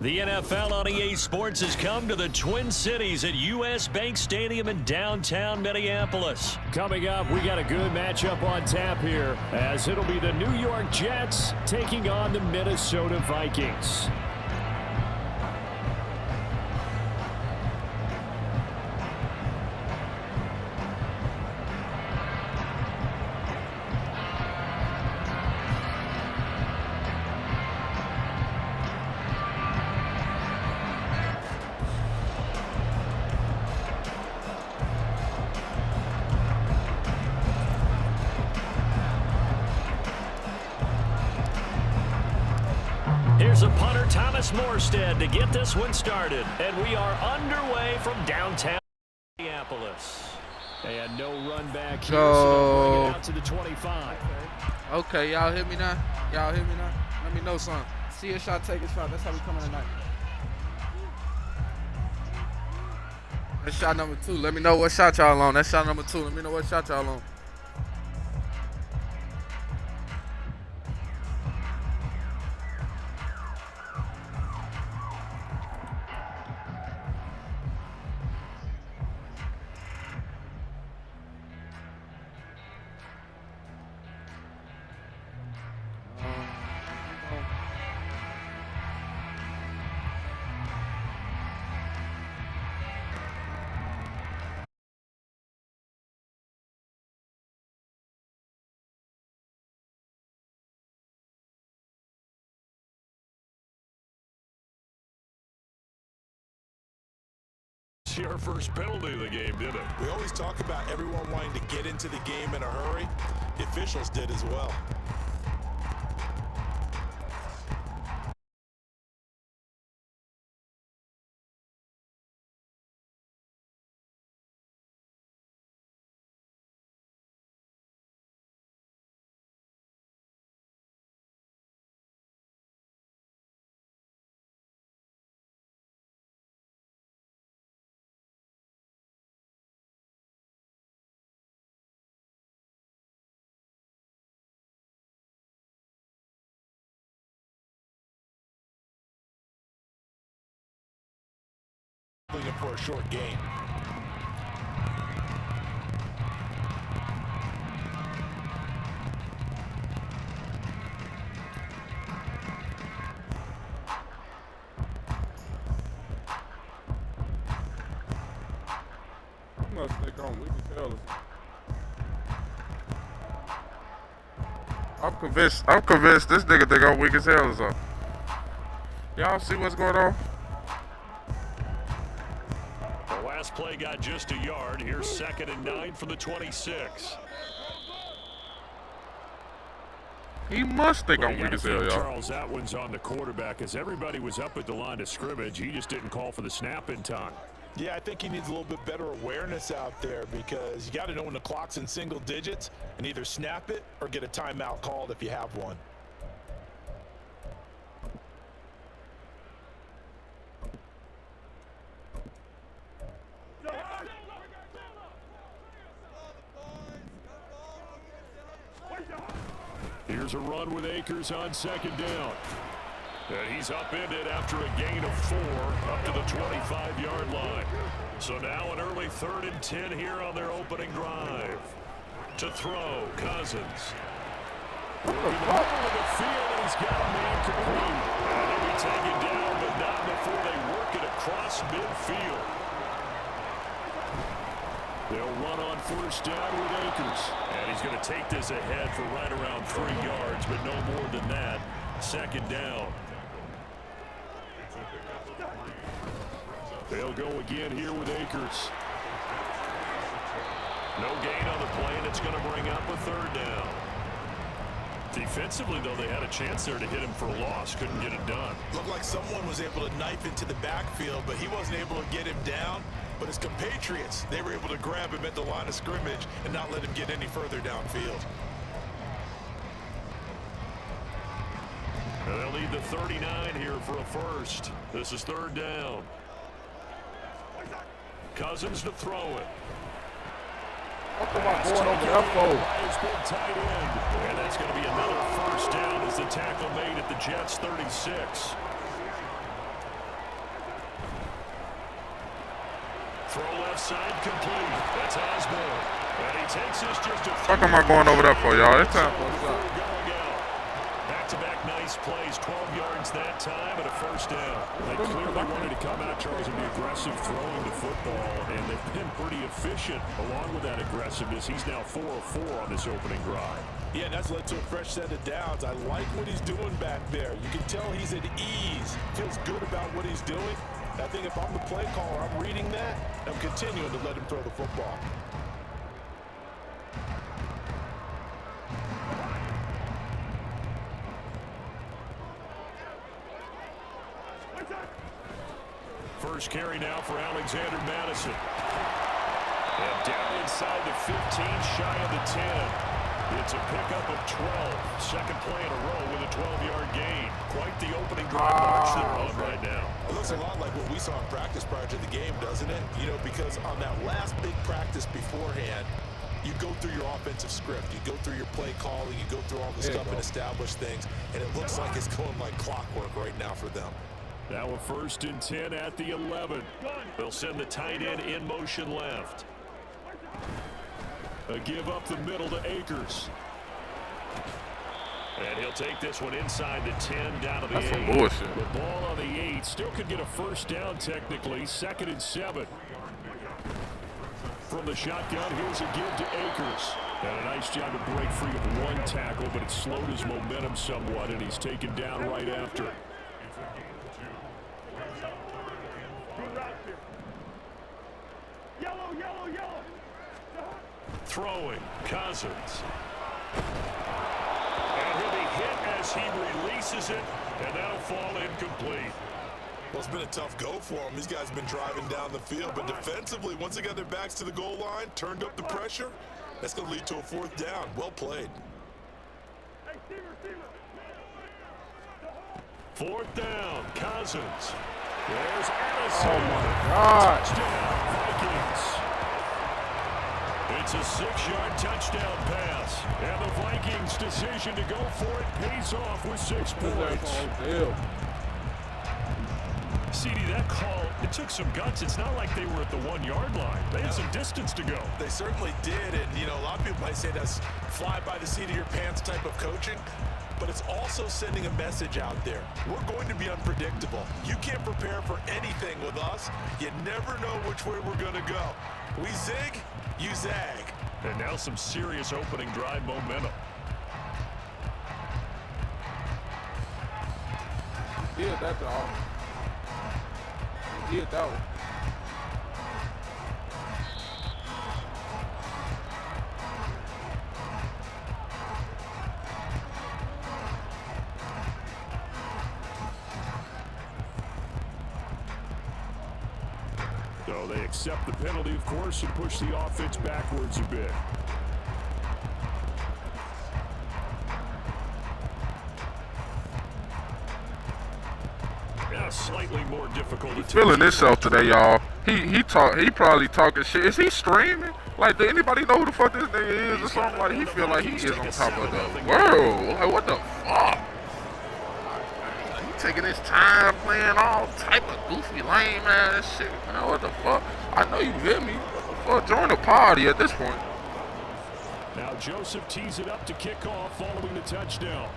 The NFL on EA Sports has come to the Twin Cities at U.S. Bank Stadium in downtown Minneapolis. Coming up, we got a good matchup on tap here, as it'll be the New York Jets taking on the Minnesota Vikings. Here's a punter, Thomas Morstead, to get this one started. And we are underway from downtown Minneapolis. And no run back here, so bring it out to the 25. Okay, y'all hear me now? Y'all hear me now? Let me know something. See a shot, take a shot. That's how we coming tonight. That's shot number 2. Let me know what shot y'all on. That's shot number 2. Let me know what shot y'all on. Your first penalty of the game, did it? We always talk about everyone wanting to get into the game in a hurry. The officials did as well. Looking for a short gain. You must think on weak as hell. I'm convinced this nigga think I'm weak as hell or something. Y'all see what's going on? Last play got just a yard. Here's 2nd and 9 from the 26. He must think I'm weak as hell, y'all. Charles, that one's on the quarterback, as everybody was up at the line of scrimmage. He just didn't call for the snap in time. Yeah, I think he needs a little bit better awareness out there, because you got to know when the clock's in single digits and either snap it or get a timeout called if you have one. Here's a run with Akers on 2nd down. And he's upended after a gain of 4 up to the 25-yard line. So now an early 3rd and 10 here on their opening drive. To throw, Cousins. Working over the field, and he's got a man complete. And he'll be taken down, but not before they work it across midfield. They'll run on 1st down with Akers. And he's going to take this ahead for right around 3 yards, but no more than that. 2nd down. They'll go again here with Akers. No gain on the play, and it's going to bring up a 3rd down. Defensively, though, they had a chance there to hit him for a loss. Couldn't get it done. Looked like someone was able to knife into the backfield, but he wasn't able to get him down. But his compatriots, they were able to grab him at the line of scrimmage and not let him get any further downfield. And they'll need the 39 here for a first. This is 3rd down. Cousins to throw it. Come on, going over the upload. Tight end. And that's going to be another 1st down as the tackle made at the Jets' 36. Throw left side complete. That's Osborne. And he takes this just a Fuck am I going over there for, y'all? It's time for a shot. Back-to-back nice plays, 12 yards that time and a first down. They clearly wanted to come out, Charles, and be aggressive throwing the football, and they've been pretty efficient along with that aggressiveness. He's now 4 of 4 on this opening drive. Yeah, and that's led to a fresh set of downs. I like what he's doing back there. You can tell he's at ease, feels good about what he's doing. I think if I'm the play caller, I'm reading that, I'm continuing to let him throw the football. First carry now for Alexander Madison. And down inside the 15, shy of the 10. It's a pickup of 12. Second play in a row with a 12-yard gain. Quite the opening drive march they're on right now. It looks a lot like what we saw in practice prior to the game, doesn't it? You know, because on that last big practice beforehand, you go through your offensive script. You go through your play calling. You go through all the stuff and establish things. And it looks like it's going like clockwork right now for them. Now a 1st and 10 at the 11. They'll send the tight end in motion left. A give up the middle to Akers. And he'll take this one inside the 10 down to the 8. That's some bullshit. The ball on the 8 still could get a first down technically. 2nd and 7. From the shotgun, here's a give to Akers. And a nice job to break free of one tackle, but it slowed his momentum somewhat, and he's taken down right after. Throwing, Cousins. And he'll be hit as he releases it, and that'll fall incomplete. Well, it's been a tough go for him. These guys have been driving down the field, but defensively, once they got their backs to the goal line, turned up the pressure, that's going to lead to a 4th down. Well played. 4th down, Cousins. There's Addison. Oh, my God. Touchdown, Vikings. It's a 6-yard touchdown pass. And the Vikings' decision to go for it pays off with 6 points. CD, that call, it took some guts. It's not like they were at the 1-yard line. They had some distance to go. They certainly did, and, you know, a lot of people might say that's fly by the seat of your pants type of coaching, but it's also sending a message out there. We're going to be unpredictable. You can't prepare for anything with us. You never know which way we're going to go. We zig, you zag. And now some serious opening drive momentum. Yeah, that's all. Did that one. So they accept the penalty, of course, and push the offense backwards a bit. Yeah, slightly more difficult. He's feeling himself today, y'all. He probably talking shit. Is he streaming? Like, do anybody know who the fuck this nigga is or something? Like, he feel like he is on top of the world. Like, what the fuck? He taking his time playing all type of goofy, lame ass shit. Man, what the fuck? I know you hear me. What the fuck? Join the party at this point. Now Joseph tees it up to kick off following the touchdown.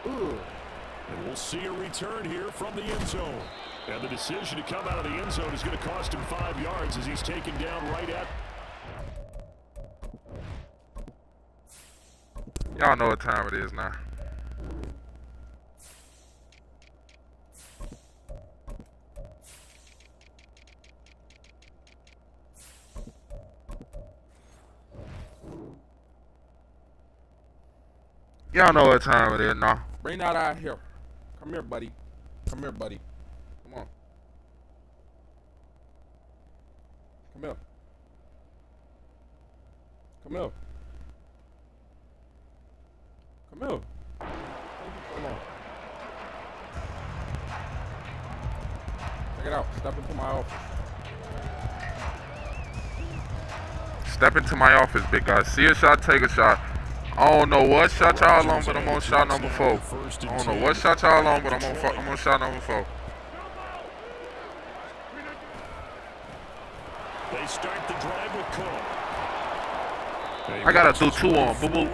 Ooh. And we'll see a return here from the end zone. And the decision to come out of the end zone is going to cost him 5 yards as he's taken down right at. Y'all know what time it is now. Y'all know what time it is now. Bring that out here. Come here, buddy. Come here, buddy. Come on. Come here. Come here. Come here. Come on. Check it out. Step into my office. Step into my office, big guy. See a shot, take a shot. I don't know what shot y'all on, but I'm on shot number 4. I don't know what shot y'all on, but I'm on shot number 4. they start the drive with Cook. I gotta do 2 on. Boo boo.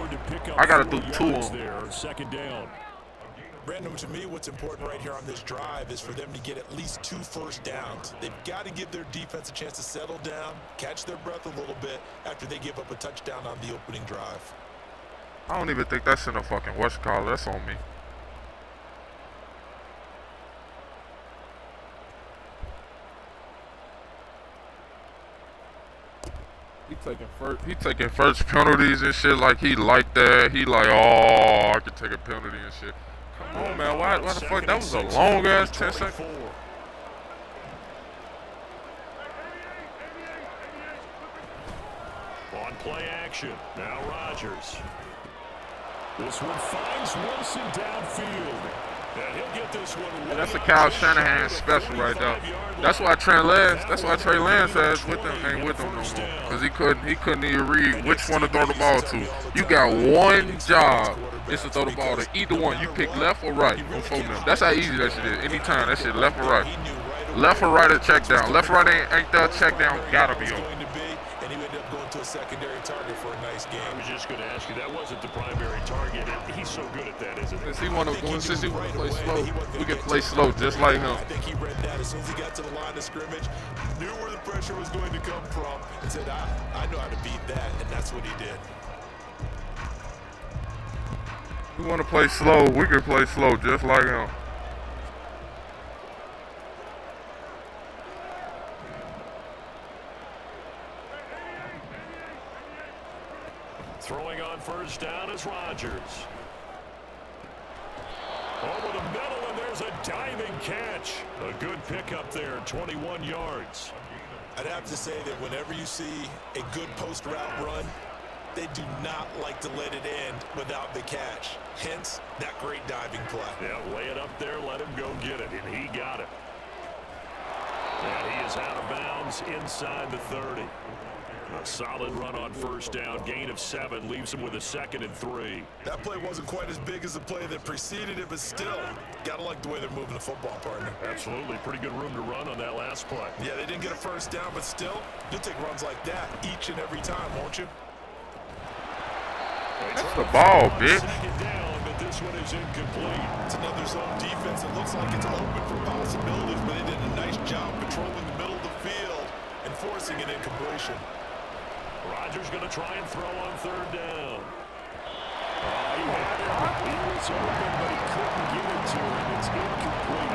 I gotta do 2 on. There, second down. Brandon, to me, what's important right here on this drive is for them to get at least 2 first downs. They've got to give their defense a chance to settle down, catch their breath a little bit after they give up a touchdown on the opening drive. I don't even think that's in the fucking whatchamacallit. That's on me. He taking first penalties and shit like he like that. He like, oh, I could take a penalty and shit. Come on, man. Why the fuck? That was a long ass 10 seconds. On play action. Now Rodgers. This one finds Wilson downfield. And he'll get this one. And that's a Kyle Shanahan special right there. That's why Trey Lance says with them ain't with them no more. Because he couldn't even read which one to throw the ball to. You got one job. It's to throw the ball to either one. You pick left or right on phone them. That's how easy that shit is. Anytime that shit left or right. Left or right or check down. Left or right ain't that check down. Gotta be on. To a secondary target for a nice game. I was just going to ask you, that wasn't the primary target, and he's so good at that, isn't he? Since he want to play slow, we can play slow just like him. I think he read that as soon as he got to the line of scrimmage, knew where the pressure was going to come from, and said, I know how to beat that, and that's what he did. We want to play slow, we can play slow just like him. Throwing on first down is Rodgers. Over the middle, and there's a diving catch. A good pickup there, 21 yards. I'd have to say that whenever you see a good post route run, they do not like to let it end without the catch. Hence, that great diving play. Yeah, lay it up there, let him go get it, and he got it. And he is out of bounds inside the 30. A solid run on first down, gain of 7, leaves him with a 2nd and 3. That play wasn't quite as big as the play that preceded it, but still, gotta like the way they're moving the football, partner. Absolutely, pretty good room to run on that last play. Yeah, they didn't get a first down, but still, you'll take runs like that each and every time, won't you? That's the ball, bitch. Second down, but this one is incomplete. It's another zone defense. It looks like it's open for possibilities, but they did a nice job patrolling the middle of the field and forcing an incompletion. Rodgers going to try and throw on third down. He had it. He was open, but he couldn't get it to him. It's incomplete.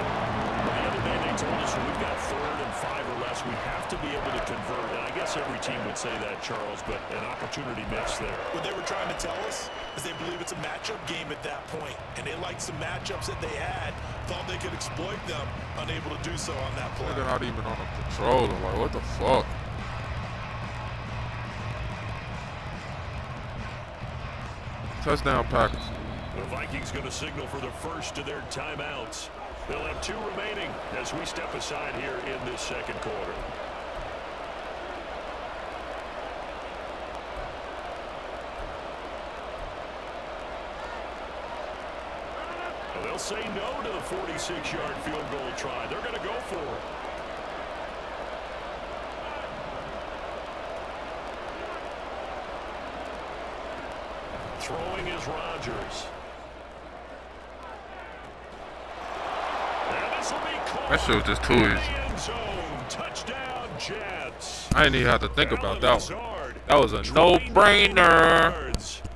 Well, the other day they told us when we've got 3rd and 5 or less, we have to be able to convert. And I guess every team would say that, Charles, but an opportunity missed there. What they were trying to tell us is they believe it's a matchup game at that point, and they liked some matchups that they had, thought they could exploit them, unable to do so on that play. They're not even on a controller. Like, what the fuck? Touchdown Packers. The Vikings going to signal for the first of their timeouts. They'll have 2 remaining as we step aside here in this second quarter. They'll say no to the 46-yard field goal try. They're going to go for it. Throwing is Rodgers. And this will be caught. That shit was just too easy. Touchdown, Jets. I didn't even have to think about that one. That was a no-brainer.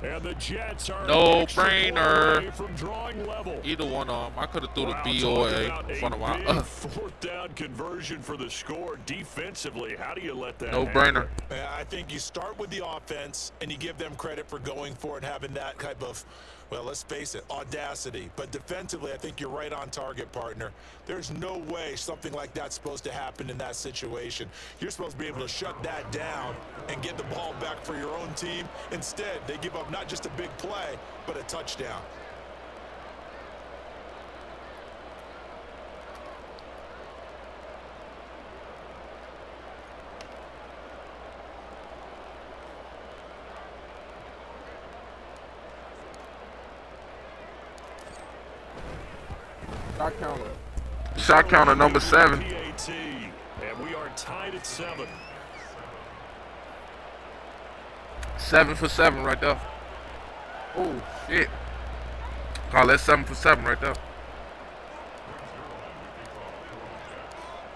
And the Jets are No-brainer. from drawing level. Either one of them. I could have threw the BOA in front of my... fourth down conversion for the score defensively. How do you let that No-brainer. I think you start with the offense, and you give them credit for going for it, having that type of, well, let's face it, audacity. But defensively, I think you're right on target, partner. There's no way something like that's supposed to happen in that situation. You're supposed to be able to shut that down and get the ball back for your own team. Instead, they give up not just a big play, but a touchdown. Shot counter. Shot counter number 7. And we are tied at 7. 7 for 7 right there. Oh, shit. Call that 7 for 7 right there.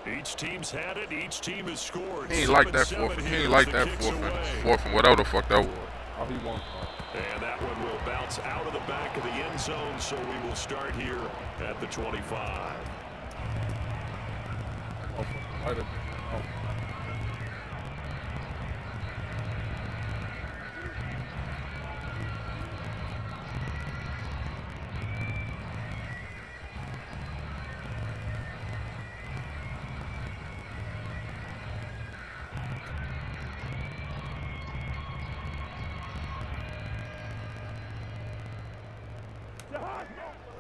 Each team's had it. Each team has scored. He ain't like that fourth. He ain't like that fourth and whatever the fuck that was. Oh, he won. And that one will bounce out of the back of the end zone, so we will start here at the 25.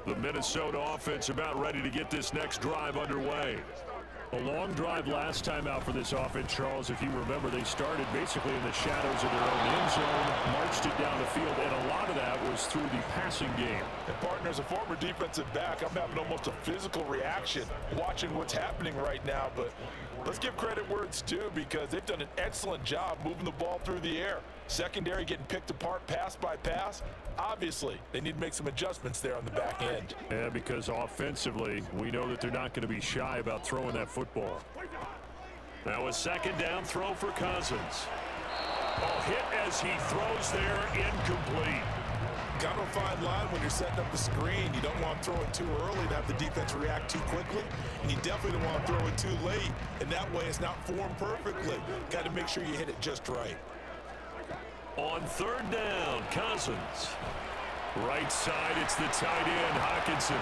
The Minnesota offense about ready to get this next drive underway. A long drive last time out for this offense, Charles. If you remember, they started basically in the shadows of their own end zone, marched it down the field, and a lot of that was through the passing game. And partner, as a former defensive back, I'm having almost a physical reaction watching what's happening right now. But let's give credit where it's due, because they've done an excellent job moving the ball through the air. Secondary getting picked apart pass by pass. Obviously, they need to make some adjustments there on the back end. Yeah, because offensively, we know that they're not going to be shy about throwing that football. Now a second down throw for Cousins. Oh, hit as he throws there, incomplete. Kind of a fine line when you're setting up the screen. You don't want to throw it too early to have the defense react too quickly, and you definitely don't want to throw it too late, and that way it's not formed perfectly. Got to make sure you hit it just right. On third down, Cousins. Right side, it's the tight end, Hockenson.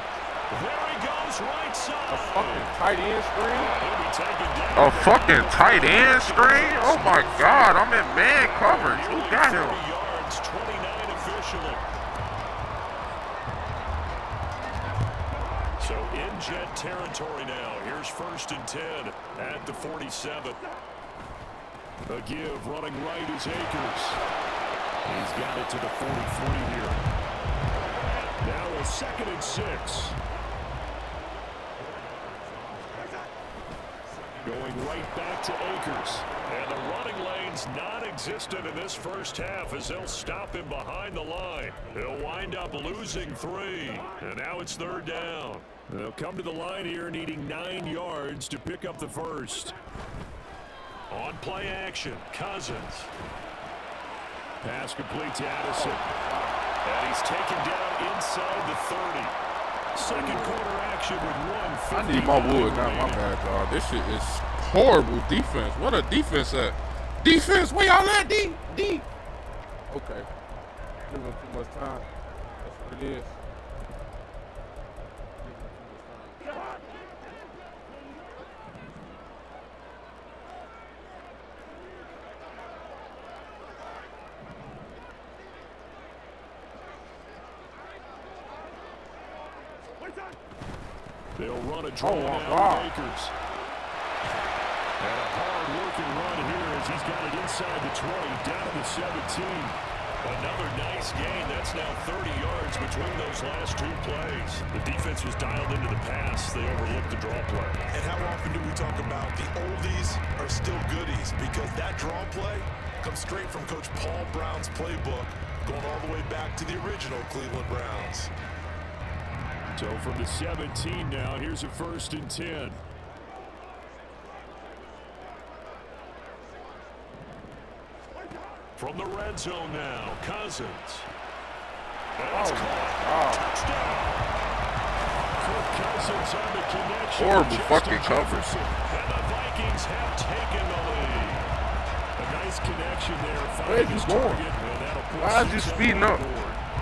There he goes, right side. A fucking tight end screen? He'll be taken down. A fucking tight end screen? Oh my God, I'm in man coverage. Who got him? 30 yards, 29 officially. So in Jet territory now. Here's 1st and 10 at the 47. A give running right is Akers. He's got it to the 43 here. Now a 2nd and 6. Going right back to Akers. And the running lane's non-existent in this first half as they'll stop him behind the line. He'll wind up losing 3. And now it's 3rd down. They'll come to the line here needing 9 yards to pick up the first. On play action, Cousins. Pass complete to Addison. And he's taken down inside the 30. Second quarter action with 1:50. I need my wood, not my bad, dog. This shit is horrible defense. What a defense at? Defense, where y'all at, D? Okay. Giving them too much time. That's what it is. They'll run a draw now with Akers. And a hard-working run here as he's got it inside the 20, down to the 17. Another nice gain. That's now 30 yards between those last 2 plays. The defense was dialed into the pass. They overlooked the draw play. And how often do we talk about the oldies are still goodies? Because that draw play comes straight from Coach Paul Brown's playbook, going all the way back to the original Cleveland Browns. So from the 17 now, here's a 1st and 10. From the red zone now, Cousins. That's caught. Touchdown. Kirk Cousins on the connection. Horrible fucking coverage. And the Vikings have taken the lead. A nice connection there. Where's he going? Why is he speeding up?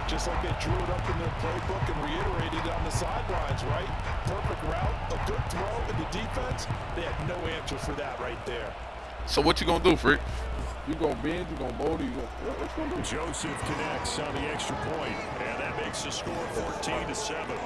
Just like they drew it up in their playbook and reiterated on the sidelines, right? Perfect route, a good throw, and the defense, they had no answer for that right there. So what you gonna do, Frick? You gonna bend, you gonna boulder, you gonna... What you gonna do? Joseph connects on the extra point, and that makes the score 14-7.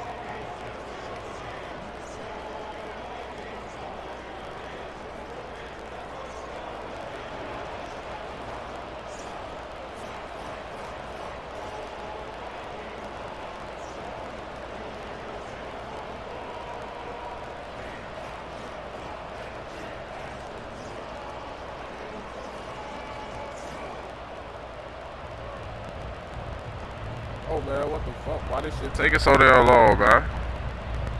man. What the fuck? Why this shit taking so damn long, man?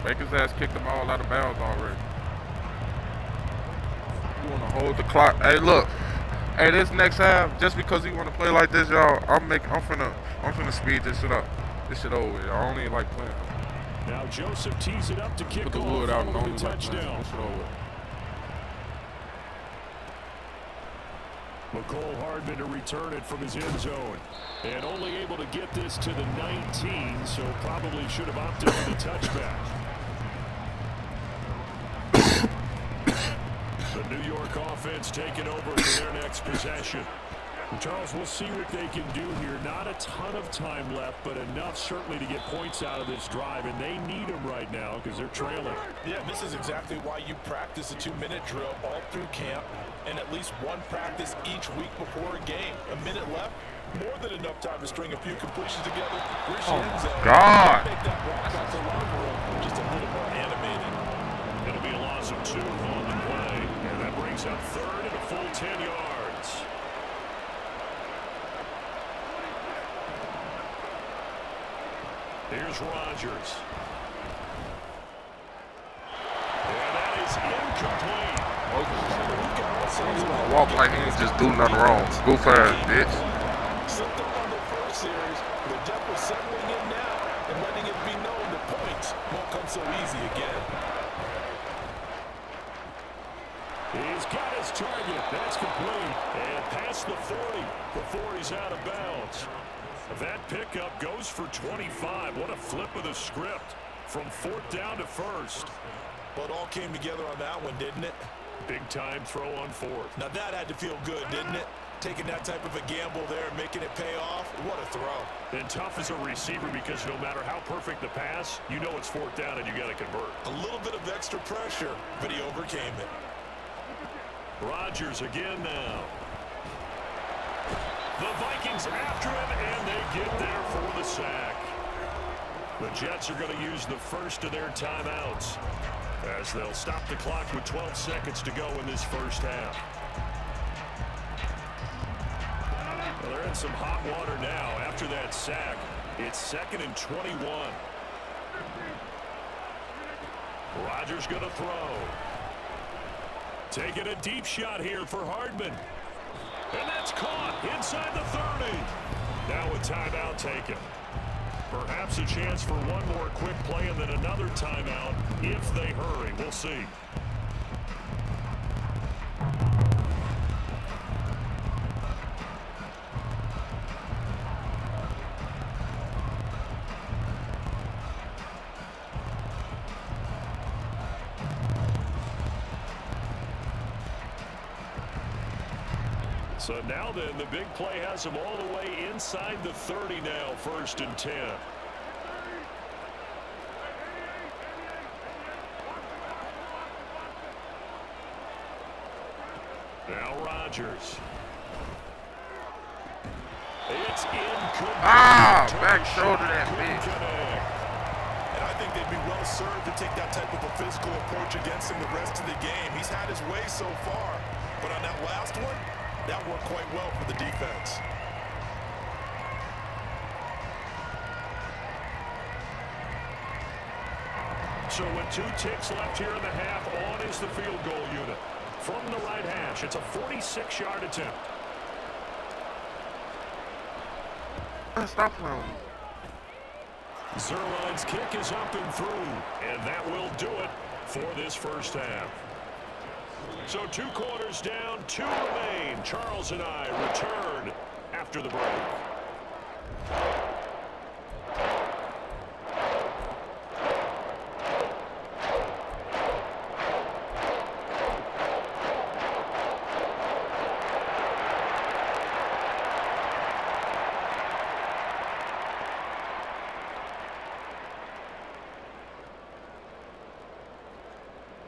Make his ass kick the ball out of bounds already. You want to hold the clock? Hey, look. Hey, this next half, just because he want to play like this, y'all, I'm finna speed this shit up. This shit over. I don't even like playing. Now Joseph tees it up to kick Put the off wood out and for don't the even like playing. touchdown. This shit over. McCole Hardman to return it from his end zone. And only able to get this to the 19, so probably should have opted for the touchback. The New York offense taking over for their next possession. Charles, we'll see what they can do here. Not a ton of time left, but enough certainly to get points out of this drive, and they need them right now because they're trailing. Yeah, this is exactly why you practice a 2-minute drill all through camp and at least one practice each week before a game. A minute left, more than enough time to string a few completions together. Oh, God. Make that walk out the locker room just a little more animated. It'll be a loss of 2 on the play, and that brings up third and a full 10 yards. Here's Rodgers. And that is incomplete. Walk like he ain't just do nothing wrong. Goof ass, bitch. Slipped up on the first series, but Jeff was settling in now and letting it be known that points won't come so easy again. He's got his target. That's complete. And past the 40 before he's out of bounds. That pickup goes for 25. What a flip of the script from 4th down to 1st. Well, it all came together on that one, didn't it? Big time throw on 4th. Now that had to feel good, didn't it? Taking that type of a gamble there, making it pay off. What a throw. And tough as a receiver because no matter how perfect the pass, you know it's 4th down and you got to convert. A little bit of extra pressure, but he overcame it. Rodgers again now. The Vikings after him, and they get there for the sack. The Jets are going to use the first of their timeouts as they'll stop the clock with 12 seconds to go in this first half. Well, they're in some hot water now after that sack. It's 2nd and 21. Rodgers going to throw. Taking a deep shot here for Hardman. And that's caught inside the 30. Now a timeout taken. Perhaps a chance for one more quick play and then another timeout if they hurry. We'll see. So now then, the big play has them all the way inside the 30 now, 1st and 10. Now Rodgers. It's incomplete. Back shoulder that bitch. And I think they'd be well served to take that type of a physical approach against him the rest of the game. He's had his way so far, but on that last one, that worked quite well for the defense. So with 2 ticks left here in the half, on is the field goal unit. From the right hash, it's a 46-yard attempt. Stop playing. Zerline's kick is up and through, and that will do it for this first half. So 2 quarters down, 2 remain. Charles and I return after the break.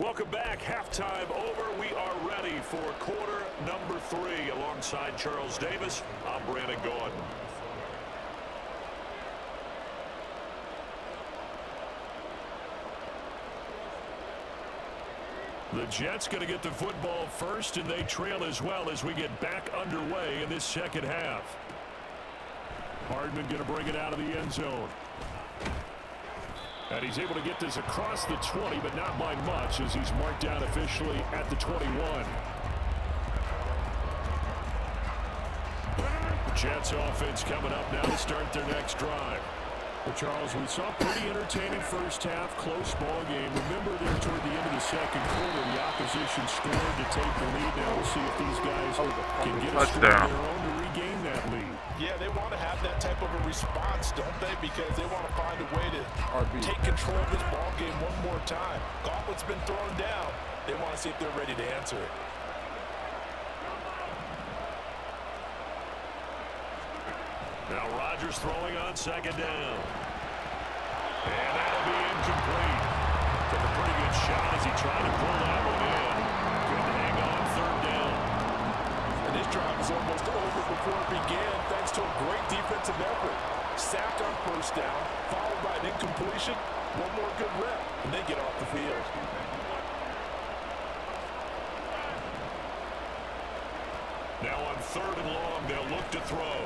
Welcome back. Halftime over. We are ready for quarter number 3. Alongside Charles Davis, I'm Brandon Gordon. The Jets going to get the football first, and they trail as well as we get back underway in this second half. Hardman going to bring it out of the end zone. And he's able to get this across the 20, but not by much as he's marked down officially at the 21. The Jets offense coming up now to start their next drive. Well, Charles, we saw a pretty entertaining first half, close ball game. Remember there toward the end of the second quarter, the opposition scored to take the lead. Now we'll see if these guys can get a score of their own to regain that lead. Yeah, they want to have that type of a response, don't they? Because they want to find a way to take control of this ball game one more time. Gauntlet's been thrown down. They want to see if they're ready to answer it. Now Rodgers throwing on second down. And that'll be incomplete. Took a pretty good shot as he tried to pull that one in. Couldn't hang on third down. And this drive is almost over before it began thanks to a great defensive effort. Sacked on first down, followed by an incompletion. One more good rep, and they get off the field. Now on third and long, they'll look to throw.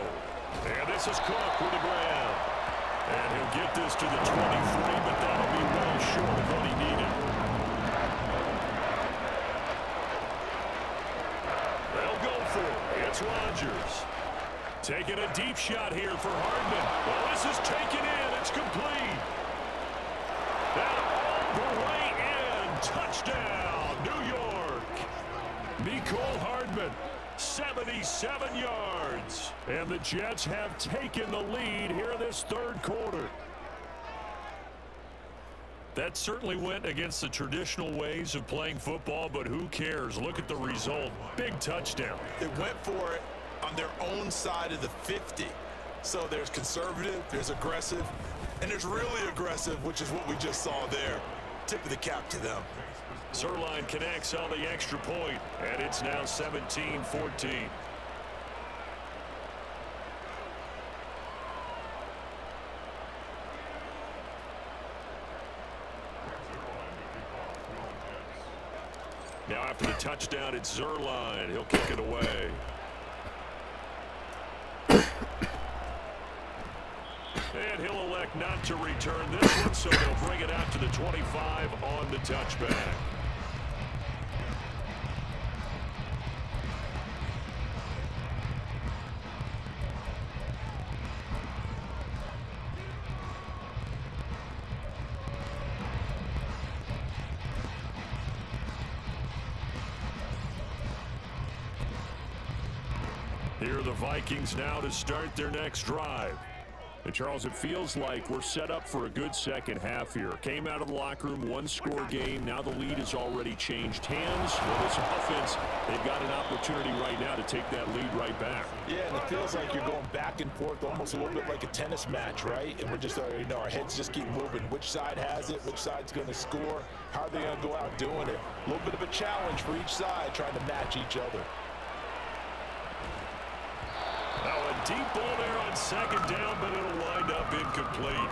And this is Cook with the grab. And he'll get this to the 23, but that'll be well short of what he needed. They'll go for it. It's Rodgers. Taking a deep shot here for Hardman. Well, this is taken in. It's complete. That all the way in. Touchdown, New York. Mecole Hardman. 77 yards. And the Jets have taken the lead here in this third quarter. That certainly went against the traditional ways of playing football, but who cares? Look at the result. Big touchdown. They went for it on their own side of the 50. So there's conservative, there's aggressive, and there's really aggressive, which is what we just saw there. Tip of the cap to them. Zerline connects on the extra point, and it's now 17-14. Now after the touchdown, it's Zerline. He'll kick it away. And he'll elect not to return this one, so they'll bring it out to the 25 on the touchback. Here are the Vikings now to start their next drive. And Charles, it feels like we're set up for a good second half here. Came out of the locker room, one-score game. Now the lead has already changed hands. Well, this offense, they've got an opportunity right now to take that lead right back. Yeah, and it feels like you're going back and forth, almost a little bit like a tennis match, right? And we're just, our heads just keep moving. Which side has it? Which side's going to score? How are they going to go out doing it? A little bit of a challenge for each side, trying to match each other. Now a deep ball there on second down, but it'll wind up incomplete.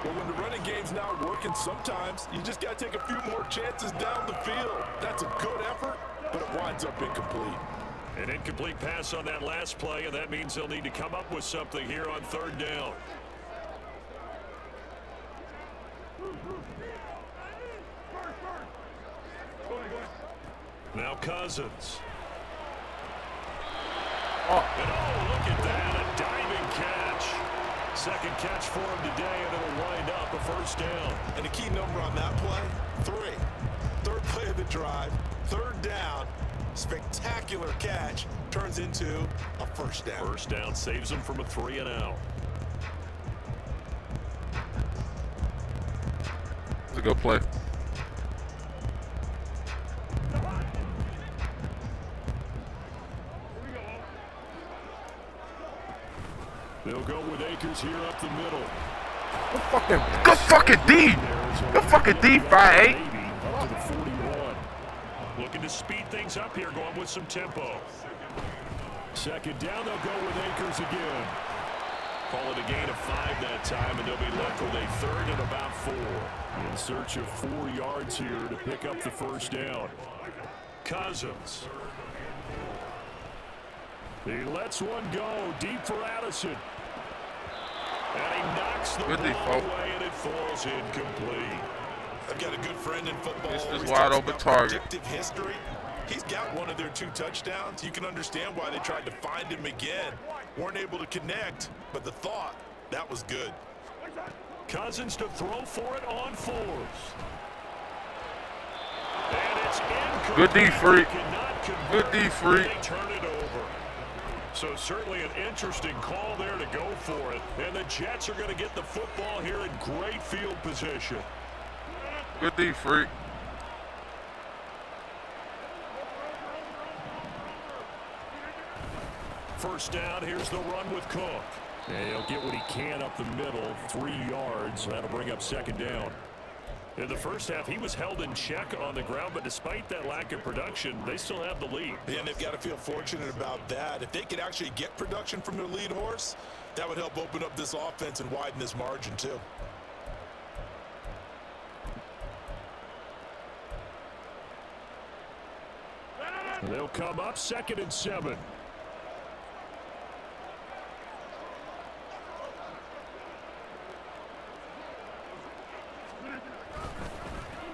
Well, when the running game's not working, sometimes you just got to take a few more chances down the field. That's a good effort, but it winds up incomplete. An incomplete pass on that last play, and that means they'll need to come up with something here on third down. Now Cousins. And look at that, a diving catch. Second catch for him today, and it'll wind up a first down. And the key number on that play, 3. Third play of the drive, third down, spectacular catch, turns into a first down. First down saves him from a 3-and-out. It's a good play. They'll go with Akers here up the middle. Good fucking D. Good fucking D, 5'8". To the 41. Looking to speed things up here, going with some tempo. Second down, they'll go with Akers again. Call it a gain of 5 that time, and they'll be left with a third and about 4. In search of 4 yards here to pick up the first down. Cousins. He lets one go deep for Addison. And he knocks the ball away, and it falls incomplete. I've got a good friend in football. It's this wide open target. Predictive history. He's got one of their 2 touchdowns. You can understand why they tried to find him again. Weren't able to connect, but the thought, that was good. Cousins to throw for it on 4th. And it's incomplete. Good D, Freak. Good D, Freak. They turn it over. So certainly an interesting call there to go for it. And the Jets are going to get the football here in great field position. Good D, Freak. First down, here's the run with Cook. And he'll get what he can up the middle, 3 yards. That'll bring up 2nd down. In the first half, he was held in check on the ground, but despite that lack of production, they still have the lead. Yeah, and they've got to feel fortunate about that. If they could actually get production from their lead horse, that would help open up this offense and widen this margin too. They'll come up 2nd and 7.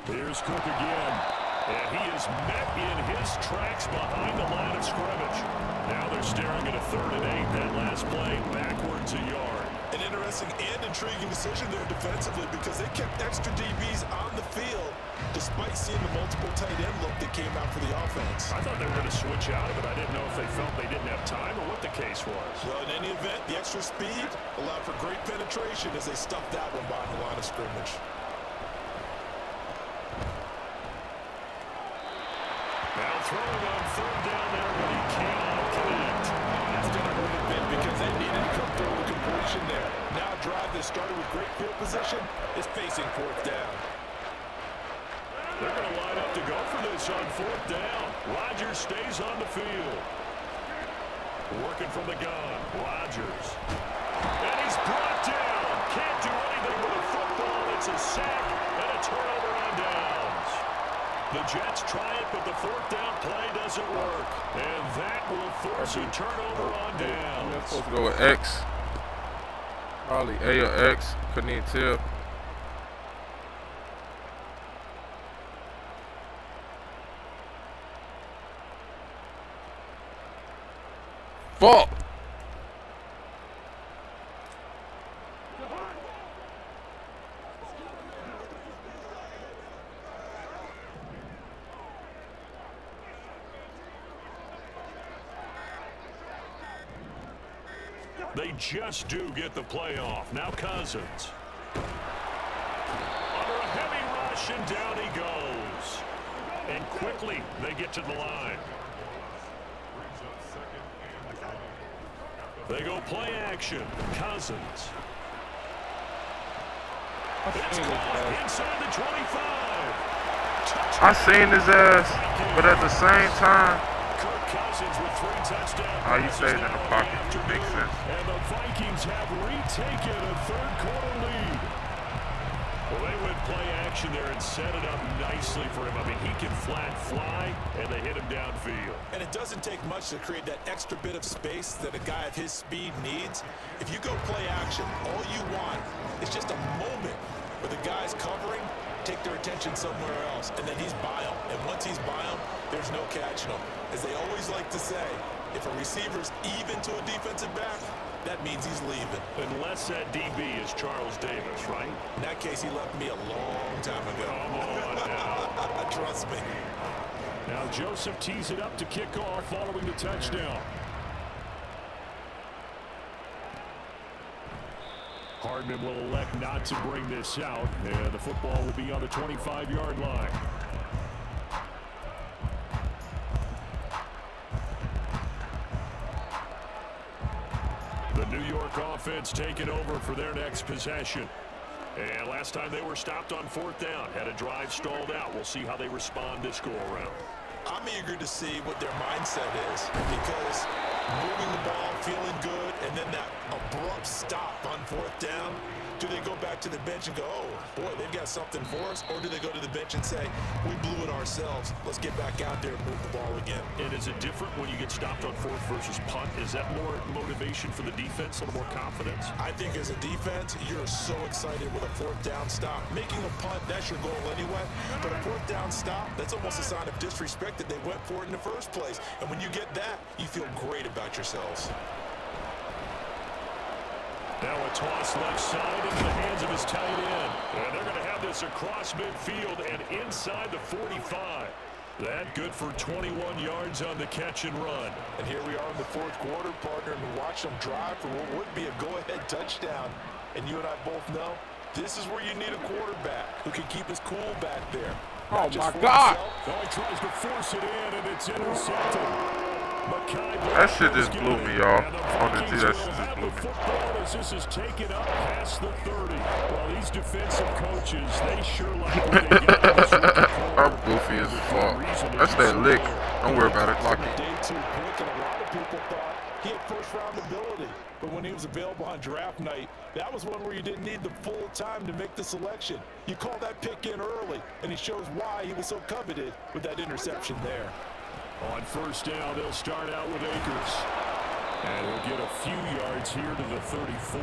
Here's Cook again. And he is met in his tracks behind the line of scrimmage. Now they're staring at a 3rd and 8. That last play backwards a yard. An interesting and intriguing decision there defensively because they kept extra DBs on the field despite seeing the multiple tight end look that came out for the offense. I thought they were going to switch out of it. I didn't know if they felt they didn't have time or what the case was. Well, in any event, the extra speed allowed for great penetration as they stuffed that one behind the line of scrimmage. Now throwing on 3rd down there, but he cannot connect. That's going to hurt a bit because they needed to come through with completion there. Now a drive that started with great field position is facing 4th down. They're going to line up to go for this on 4th down. Rodgers stays on the field. Working from the gun, Rodgers. And he's brought down. Can't do anything with a football. It's a sack and a turnover on downs. The Jets try it, but the 4th down play doesn't work. And that will force a turnover on downs. That's supposed to go with X. Probably A or X. Couldn't even tell. Fuck! They just do get the play off. Now Cousins. Under a heavy rush, and down he goes. And quickly, they get to the line. They go play action. Cousins. It's caught inside the 25. I seen his ass, but at the same time, Kirk Cousins with 3 touchdowns. how you stayed in the pocket makes sense. And the Vikings have retaken a 3rd quarter lead. Well, they went play action there and set it up nicely for him. I mean, he can flat fly, and they hit him downfield. And it doesn't take much to create that extra bit of space that a guy of his speed needs. If you go play action, all you want is just a moment where the guy's covering, take their attention somewhere else, and then he's by him. And once he's by him, there's no catching him. As they always like to say, if a receiver's even to a defensive back, that means he's leaving. Unless that DB is Charles Davis, right? In that case, he left me a long time ago. Come on now. Trust me. Now Joseph tees it up to kick off following the touchdown. Hardman will elect not to bring this out, and the football will be on the 25-yard line. The New York offense taking over for their next possession. And last time they were stopped on 4th down, had a drive stalled out. We'll see how they respond this go-around. I'm eager to see what their mindset is because moving the ball, feeling good, and then that abrupt stop on 4th down. Do they go back to the bench and go, oh, boy, they've got something for us? Or do they go to the bench and say, we blew it ourselves. Let's get back out there and move the ball again. And is it different when you get stopped on 4th versus punt? Is that more motivation for the defense, a little more confidence? I think as a defense, you're so excited with a 4th down stop. Making a punt, that's your goal anyway. But a 4th down stop, that's almost a sign of disrespect that they went for it in the first place. And when you get that, you feel great about yourselves. Now a toss left side into the hands of his tight end. And they're going to have this across midfield and inside the 45. That good for 21 yards on the catch and run. And here we are in the 4th quarter, partner, and we watch them drive for what would be a go-ahead touchdown. And you and I both know this is where you need a quarterback who can keep his cool back there. Oh, my God. No, he tries to force it in, and it's intercepted. That shit just blew me, y'all. Honestly, that shit just blew me. As this is taken up past the 30. Well, these defensive coaches, they sure like when they get out of I'm goofy as fuck. That's that lick. Don't worry about it. Lock it. Day 2 pick, and a lot of people thought he had first-round ability. But when he was available on draft night, that was one where you didn't need the full time to make the selection. You call that pick in early, and he shows why he was so coveted with that interception there. On 1st down, they'll start out with Akers. And he'll get a few yards here to the 34.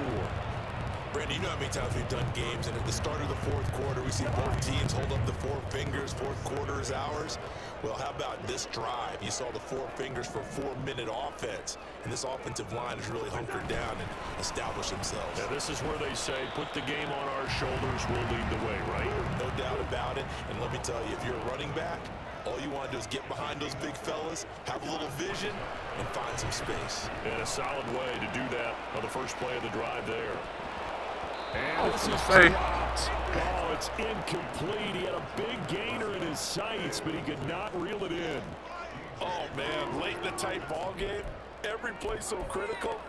Brandon, you know how many times we've done games, and at the start of the 4th quarter, we see both teams hold up the 4 fingers, 4th quarter is ours. Well, how about this drive? You saw the 4 fingers for 4-minute offense, and this offensive line has really hunkered down and established themselves. Now, this is where they say, put the game on our shoulders, we'll lead the way, right? No doubt about it, and let me tell you, if you're a running back, all you want to do is get behind those big fellas, have a little vision, and find some space. And a solid way to do that on the first play of the drive there. And this is dropped. Oh, it's incomplete. He had a big gainer in his sights, but he could not reel it in. Oh, man, late in the tight ball game, every play so critical.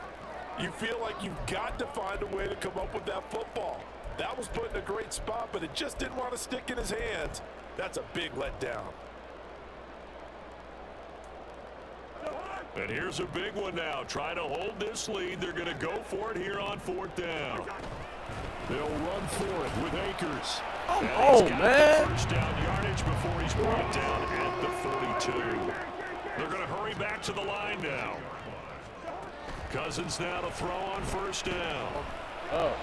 You feel like you've got to find a way to come up with that football. That was put in a great spot, but it just didn't want to stick in his hands. That's a big letdown. And here's a big one now. Trying to hold this lead. They're going to go for it here on 4th down. They'll run for it with Akers. Oh, man. First down yardage before he's brought down at the 42. They're going to hurry back to the line now. Cousins now to throw on 1st down. Oh.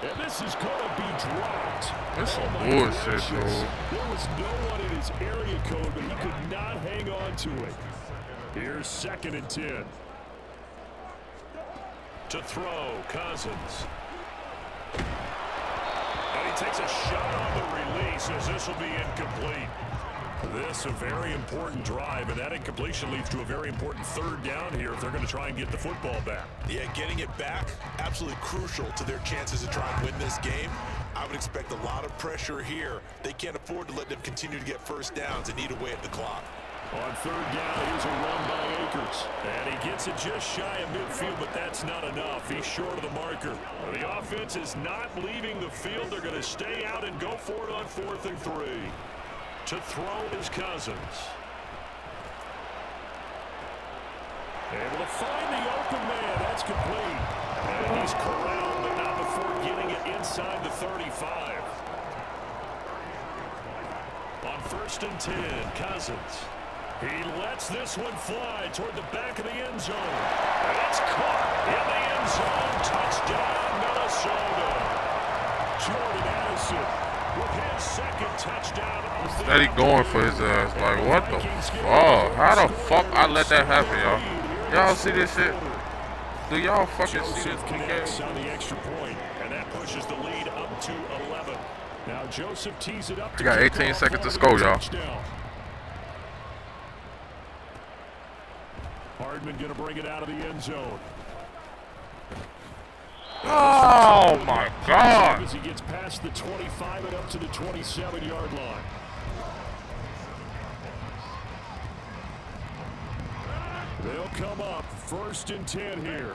And this is going to be dropped. That's some bullshit, dude. There was no one in his area code, but he could not hang on to it. Here's 2nd and 10. To throw, Cousins. And he takes a shot on the release as this will be incomplete. This a very important drive, and that incompletion leads to a very important 3rd down here if they're going to try and get the football back. Yeah, getting it back, absolutely crucial to their chances to try and win this game. I would expect a lot of pressure here. They can't afford to let them continue to get first downs and eat away at the clock. On 3rd down, here's a run by Akers. And he gets it just shy of midfield, but that's not enough. He's short of the marker. The offense is not leaving the field. They're going to stay out and go for it on 4th and 3. To throw is Cousins. Able to find the open man. That's complete. And he's corralled, but not before getting it inside the 35. On 1st and 10, Cousins. He lets this one fly toward the back of the end zone. And it's caught in the end zone. Touchdown, Minnesota. Jordan Addison with his 2nd touchdown. Steady going for his ass. Like, what the fuck? How the fuck I let that happen, y'all? Y'all see this shit? Do y'all fucking see this connects on the extra point, and that pushes the lead up to 11. Now Joseph tees it up. You got 18 seconds to score, y'all. Hardman going to bring it out of the end zone. Oh my God! As he gets past the 25 and up to the 27-yard line. They'll come up 1st and 10 here.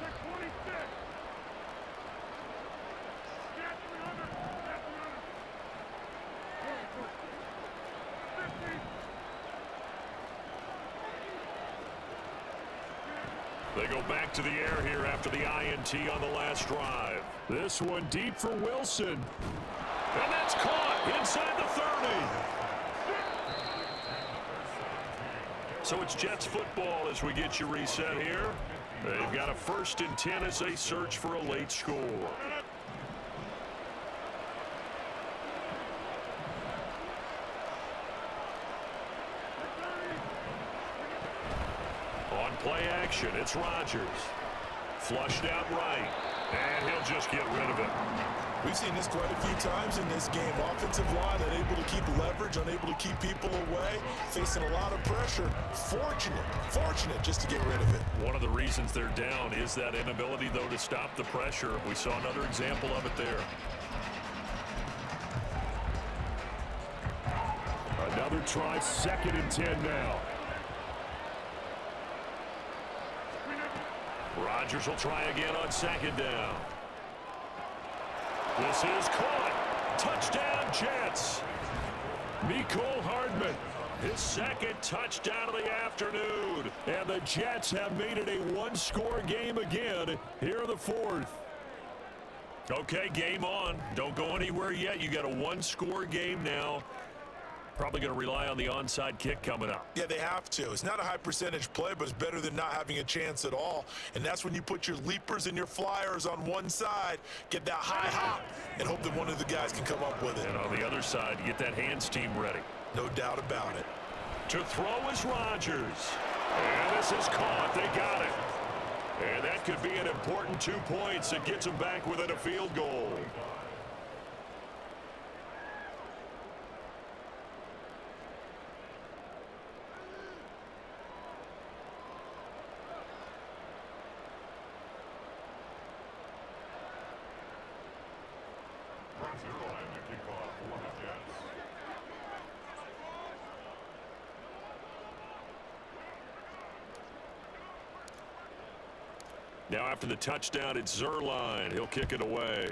They go back to the air here after the INT on the last drive. This one deep for Wilson. And that's caught inside the 30. So it's Jets football as we get you reset here. They've got a 1st and 10 as they search for a late score. On play action, it's Rodgers. Flushed out right, and he'll just get rid of it. We've seen this quite a few times in this game. Offensive line unable to keep leverage, unable to keep people away, facing a lot of pressure. Fortunate just to get rid of it. One of the reasons they're down is that inability, though, to stop the pressure. We saw another example of it there. Another try, 2nd and 10 now. Rodgers will try again on 2nd down. This is caught. Touchdown, Jets. Mecole Hardman, his 2nd touchdown of the afternoon. And the Jets have made it a one-score game again here in the 4th. Okay, game on. Don't go anywhere yet. You got a one-score game now. Probably going to rely on the onside kick coming up. Yeah, they have to. It's not a high percentage play, but it's better than not having a chance at all. And that's when you put your leapers and your flyers on one side, get that high hop, and hope that one of the guys can come up with it. And on the other side, you get that hands team ready. No doubt about it. To throw is Rodgers. And this is caught. They got it. And that could be an important 2 points that gets them back within a field goal. Now after the touchdown, it's Zerline. He'll kick it away.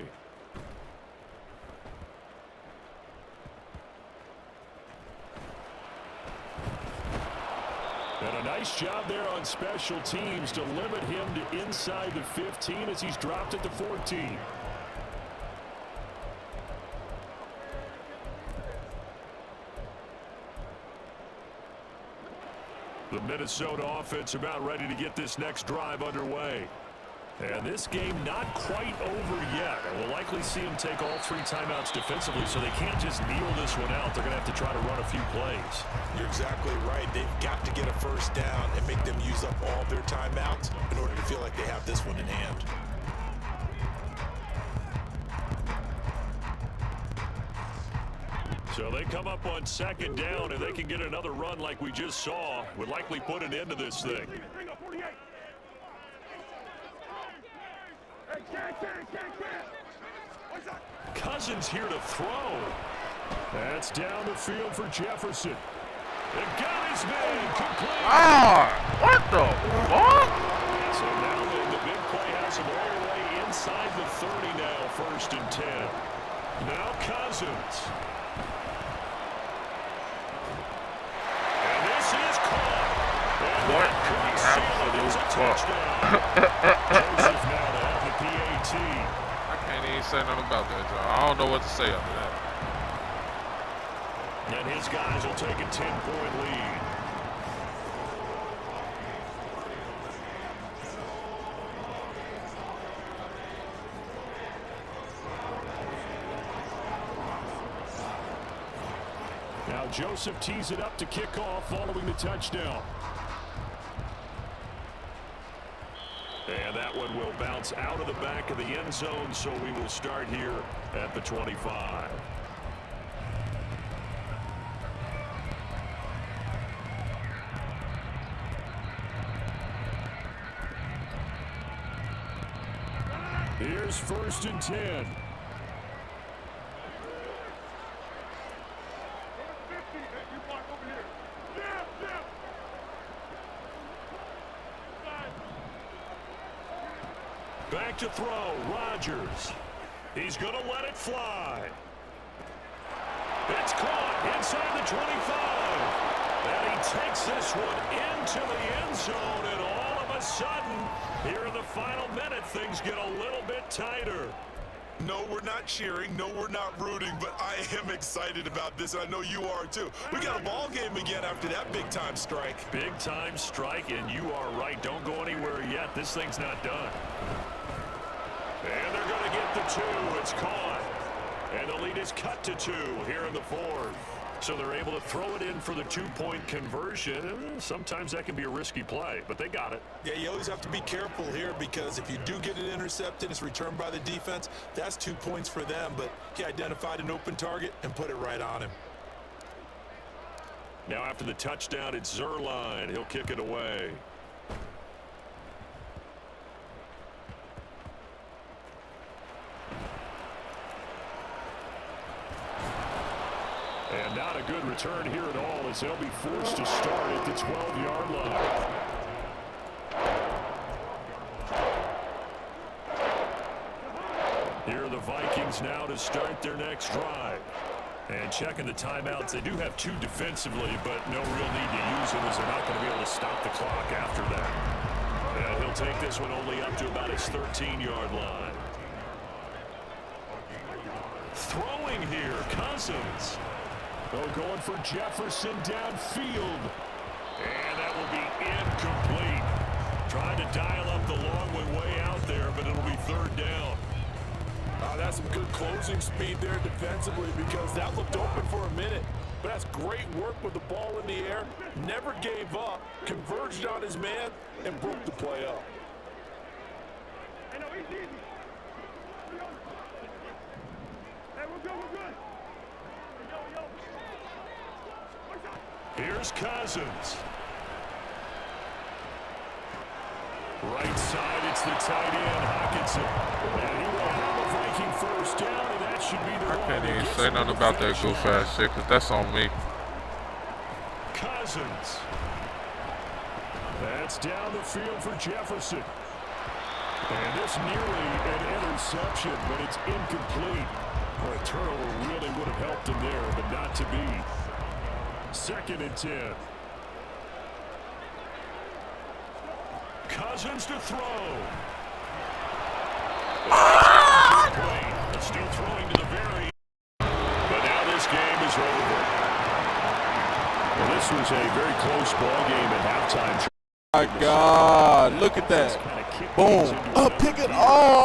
And a nice job there on special teams to limit him to inside the 15 as he's dropped it to 14. The Minnesota offense about ready to get this next drive underway. And this game not quite over yet. And we'll likely see them take all 3 timeouts defensively, so they can't just kneel this one out. They're going to have to try to run a few plays. You're exactly right. They've got to get a 1st down and make them use up all their timeouts in order to feel like they have this one in hand. So they come up on 2nd down, and they can get another run like we just saw. Would likely put an end to this thing. Cousins here to throw. That's down the field for Jefferson. They got his man complete. What the fuck? So now the big play has him all the way inside the 30 now, 1st and 10. Now Cousins. And this is caught. And What that absolute is a fuck? touchdown. Joseph now to have the PAT. I can't even say nothing about that, y'all. I don't know what to say after that. And his guys will take a 10-point lead. Now Joseph tees it up to kick off following the touchdown. And that one will bounce out of the back of the end zone, so we will start here at the 25. Here's 1st and 10. Back to throw, Rodgers. He's going to let it fly. It's caught inside the 25. And he takes this one into the end zone, and all of a a sudden, here in the final minute, things get a little bit tighter. No, we're not cheering. No, we're not rooting, but I am excited about this. I know you are too. We got a ball game again after that big-time strike. Big-time strike, and you are right. Don't go anywhere yet. This thing's not done. And they're going to get the 2. It's caught. And the lead is cut to 2 here in the 4th. So they're able to throw it in for the 2-point conversion. Sometimes that can be a risky play, but they got it. Yeah, you always have to be careful here because if you do get it intercepted, it's returned by the defense. That's 2 points for them, but he identified an open target and put it right on him. Now after the touchdown, it's Zerline. He'll kick it away. And not a good return here at all as they'll be forced to start at the 12-yard line. Here are the Vikings now to start their next drive. And checking the timeouts, they do have 2 defensively, but no real need to use them as they're not going to be able to stop the clock after that. And he'll take this one only up to about his 13-yard line. Throwing here, Cousins. Oh, going for Jefferson downfield. And that will be incomplete. Trying to dial up the long way out there, but it'll be 3rd down. That's some good closing speed there defensively because that looked open for a minute. But that's great work with the ball in the air. Never gave up, converged on his man, and broke the play up. Here's Cousins. Right side, it's the tight end, Hockenson. And he will have a Viking first down, and that should be the one. I can't even say nothing about that goof ass shit, because that's on me. Cousins. That's down the field for Jefferson. And this nearly an interception, but it's incomplete. Well, a turnover really would have helped him there, but not to be. 2nd and 10. Cousins to throw. Still throwing to the very. But now this game is over. Well, this was a very close ball game at halftime. My God, look at that. Boom. Pick it. Oh.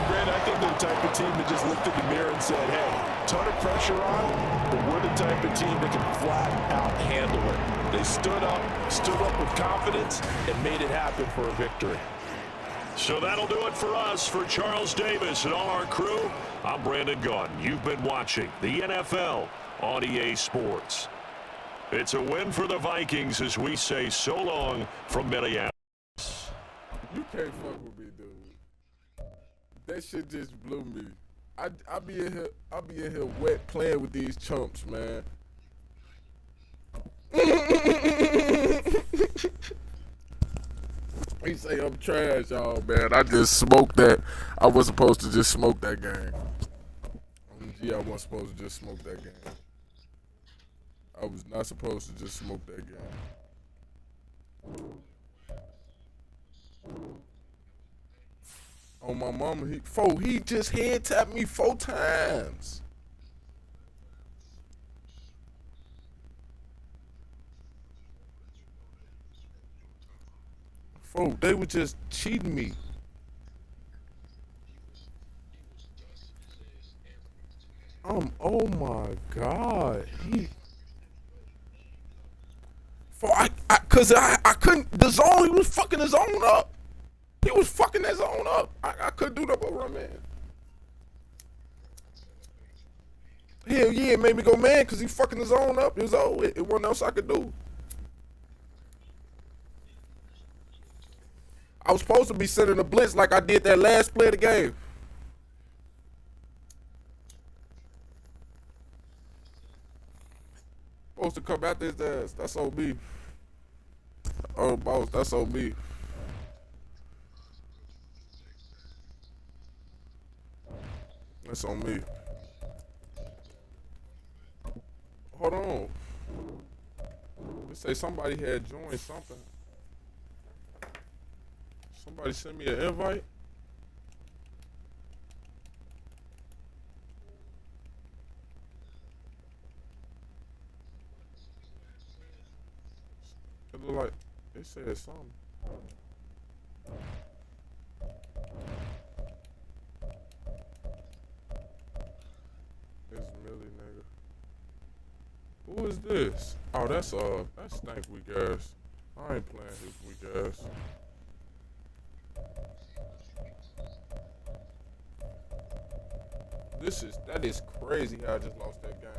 Brandon, I think they're the type of team that just looked in the mirror and said, hey, ton of pressure on, but we're the type of team that can flat out handle it. They stood up with confidence, and made it happen for a victory. So that'll do it for us. For Charles Davis and all our crew, I'm Brandon Gaudin. You've been watching the NFL on EA Sports. It's a win for the Vikings as we say so long from Minneapolis. You can't fuck with me, dude. That shit just blew me. I be in here wet playing with these chumps, man. He say I'm trash, y'all, man. I just smoked that. I was supposed to just smoke that game. Gee, I wasn't supposed to just smoke that game. I was not supposed to just smoke that game. On my mama, he just head tapped me 4 times. They were just cheating me. Oh my God. Cause I couldn't, the zone, he was fucking his zone up. He was fucking that zone up. I couldn't do that over a man. Hell yeah, it made me go mad because he fucking his zone up. It was over. It wasn't else I could do. I was supposed to be sending a blitz like I did that last play of the game. Supposed to come out his ass. That's on me. Oh, boss, that's on me. That's on me. Hold on. They say somebody had joined something. Somebody send me an invite. It look like they said something. It's Millie, nigga. Who is this? Oh, that's Stank weak ass. I ain't playing his weak ass. That is crazy how I just lost that game.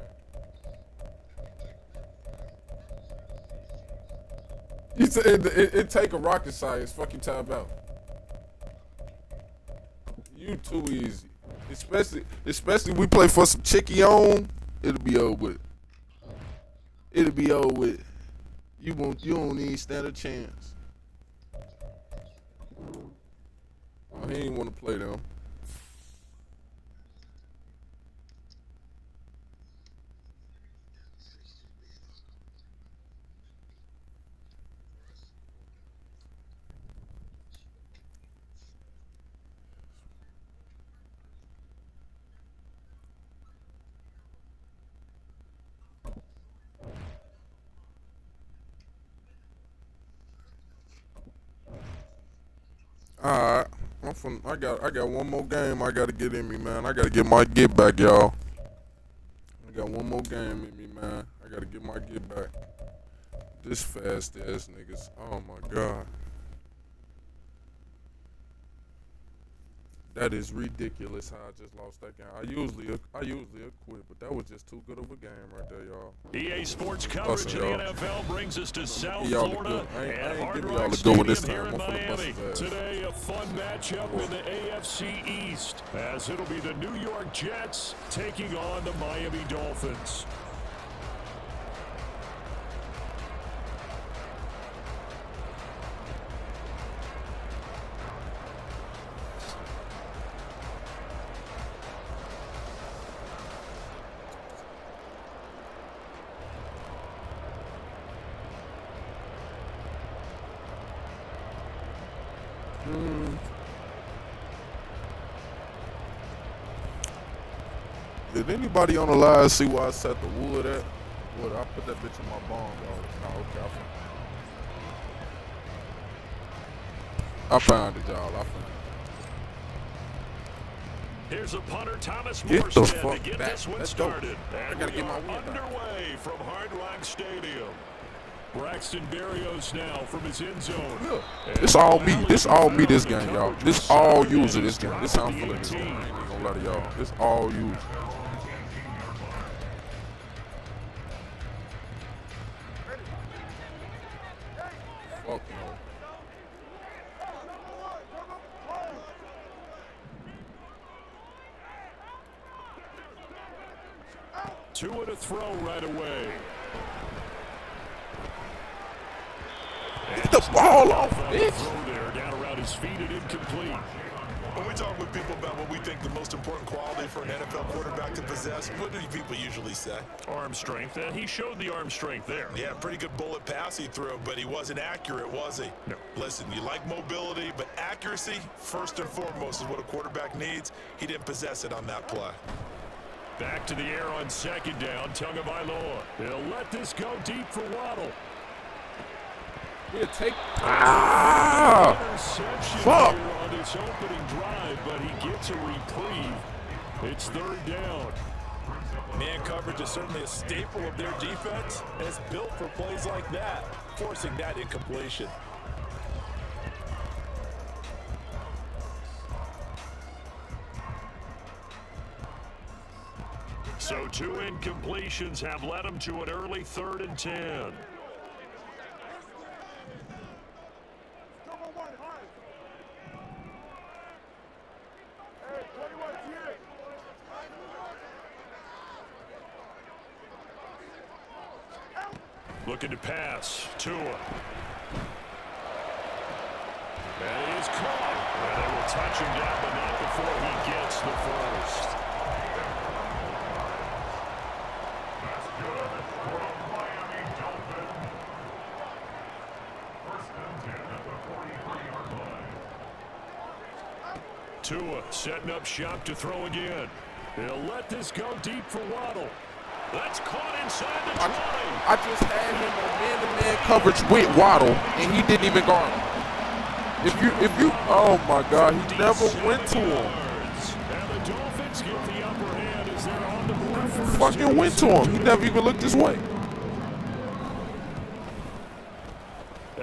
You said it take a rocket science. Fucking time out. You too easy. Especially we play for some chicky on. It'll be over with. It'll be over with. You don't even stand a chance. Oh, he ain't want to play them. Alright, I got one more game I gotta get in me, man. I gotta get my get back, y'all. I got one more game in me, man. I gotta get my get back. This fast ass niggas. Oh my god. That is ridiculous how I just lost that game. I usually quit, but that was just too good of a game right there, y'all. EA Sports coverage of the NFL brings us to South Florida and Hard y'all Rock the good one Stadium this here time. in I'm finna bust Miami. his ass. Today, a fun matchup in the AFC East, as it'll be the New York Jets taking on the Miami Dolphins. Did anybody on the line see where I set the wood at? Wood, I put that bitch in my bomb, y'all. Oh, okay, I found it, y'all. I found it. Here's a punter, Thomas Get the Morstead, fuck to get back. this one Let's go. started. I And gotta we get my are wood back. underway from Hard Rock Stadium. Braxton Berrios now from his end zone. This all me. This all me this game, y'all. This all user this game. This how I'm feeling this game. I ain't even gonna lie to y'all. This all user. Fuck no. Two and a throw right away. Get the ball off, bitch. Throw there, down around his feet and incomplete. When we talk with people about what we think the most important quality for an NFL quarterback to possess, what do people usually say? Arm strength, and he showed the arm strength there. Yeah, pretty good bullet pass he threw, but he wasn't accurate, was he? No. Listen, you like mobility, but accuracy, first and foremost, is what a quarterback needs. He didn't possess it on that play. Back to the air on second down, Tagovailoa. He'll let this go deep for Waddle. Here, take. Interception Fuck. here on its opening drive, but he gets a reprieve. It's third down. Man coverage is certainly a staple of their defense, and it's built for plays like that, forcing that incompletion. So two incompletions have led him to an early 3rd and 10. Looking to pass. Tua. And he is caught. And they will touch him down, but not before he gets the first. That's good for a Miami Dolphin. 1st and 10 at the 43-yard line. Tua setting up shop to throw again. He'll let this go deep for Waddle. That's caught inside the 20. I just had him on man-to-man coverage with Waddle, and he didn't even guard him. If you, oh my God, he never went to him. And the Dolphins get the upper hand as they're on the board for Fucking went to him. He never even looked this way.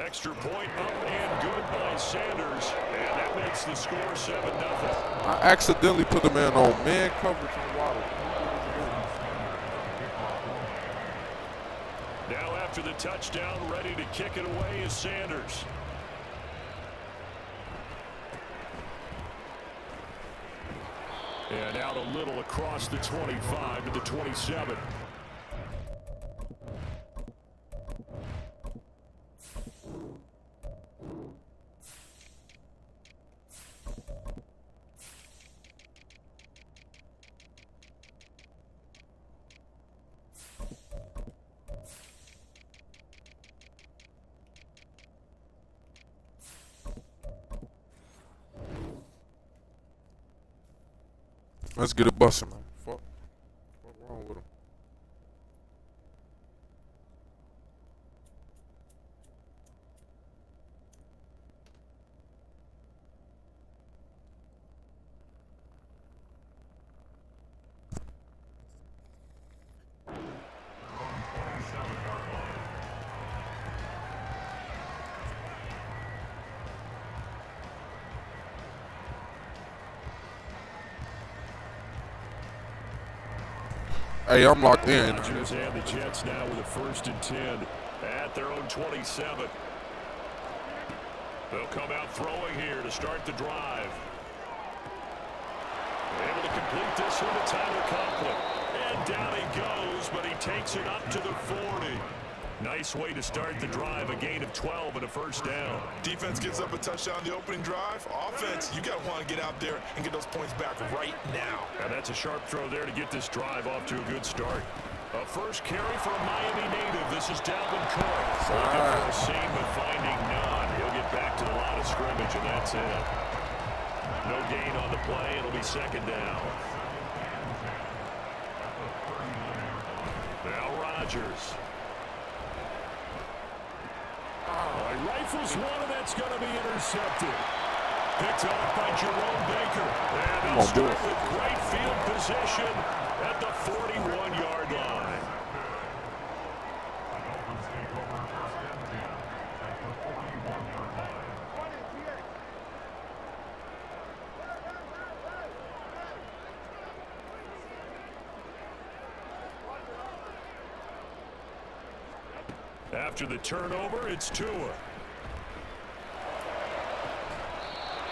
extra point up and good by Sanders. And that makes the score 7-0. I accidentally put the man on man coverage on Waddle. Now after the touchdown, ready to kick it away is Sanders. And out a little across the 25 to the 27. Let's get it busting, man. Fuck wrong with him? Hey, I'm locked in. Rodgers and the Jets now with a 1st and 10 at their own 27. They'll come out throwing here to start the drive. Able to complete this one to Tyler Conklin. And down he goes, but he takes it up to the 40. Nice way to start the drive, a gain of 12 and a 1st down. Defense gives up a touchdown the opening drive. Offense, you got to want to get out there and get those points back right now. And that's a sharp throw there to get this drive off to a good start. A first carry for a Miami native. This is Dalvin Cook. Looking for a seam, but finding none. He'll get back to the line of scrimmage, and that's it. No gain on the play. It'll be 2nd down. Now Rodgers. He rifles one, and that's going to be intercepted. Picked off by Jerome Baker. And they'll start with great field position at the 41-yard line. After the turnover, it's Tua.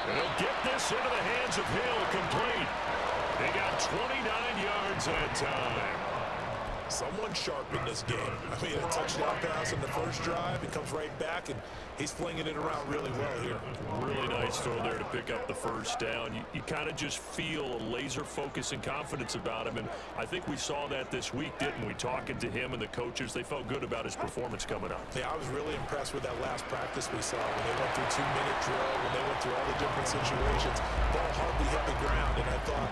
And he'll get this into the hands of Hill, complete. They got 29 yards that time. Someone sharp in this game. I mean, a touchdown pass in the first drive. He comes right back, and he's flinging it around really well here. Really nice throw there to pick up the 1st down. You kind of just feel a laser focus and confidence about him, and I think we saw that this week, didn't we? Talking to him and the coaches, they felt good about his performance coming up. Yeah, I was really impressed with that last practice we saw when they went through 2-minute drill, when they went through all the different situations. Ball hardly hit the ground, and I thought,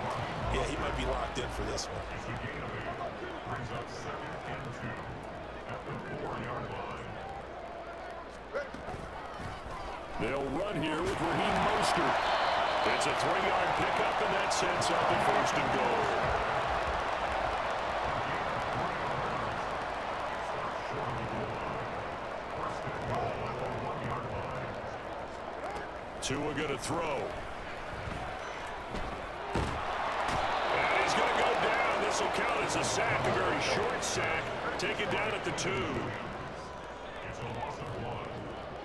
yeah, he might be locked in for this one. Brings up 2nd and 2 at the 4-yard line. They'll run here with Raheem Mostert. It's a 3-yard pickup, and that sets up a 1st and goal. Tua going to throw. And he's going to go down. This will count as a sack, a very short sack. Taken down at the 2. It's a loss of 1.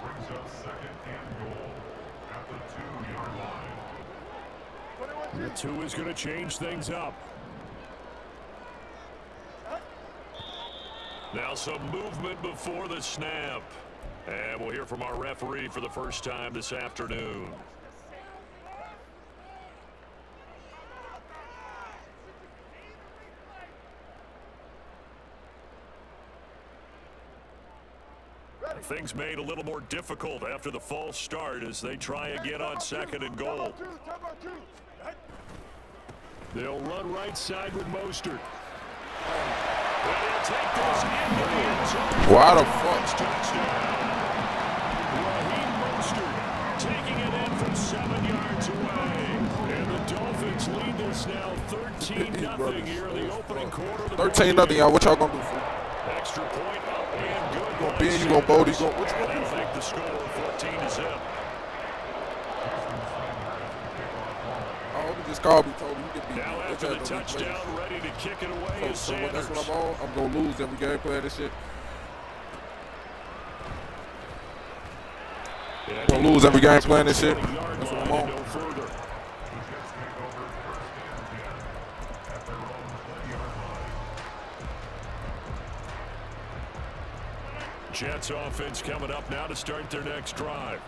Brings up 2nd and goal at the 2-yard line. The 2 is going to change things up. Now some movement before the snap. And we'll hear from our referee for the first time this afternoon. Things made a little more difficult after the false start as they try again on 2nd and goal. They'll run right side with Mostert. And they'll take this into the end zone. Why the fuck? Touchdown. Raheem Mostert taking it in from 7 yards away. And the Dolphins lead this now 13-0 here in the opening quarter of the 13-0, y'all. What y'all gonna do for? Extra point up and good. You gonna Ben? You gonna Bodie? What you gonna do? That'll make the score 14-0. I hope he just called me, told me he could be. Now after the touchdown, ready to kick it away is So Sanders. that's what I'm on. I'm gonna lose every game playing this shit. I'm gonna lose every game playing this shit. That's what I'm on. No further. Jets offense coming up now to start their next drive.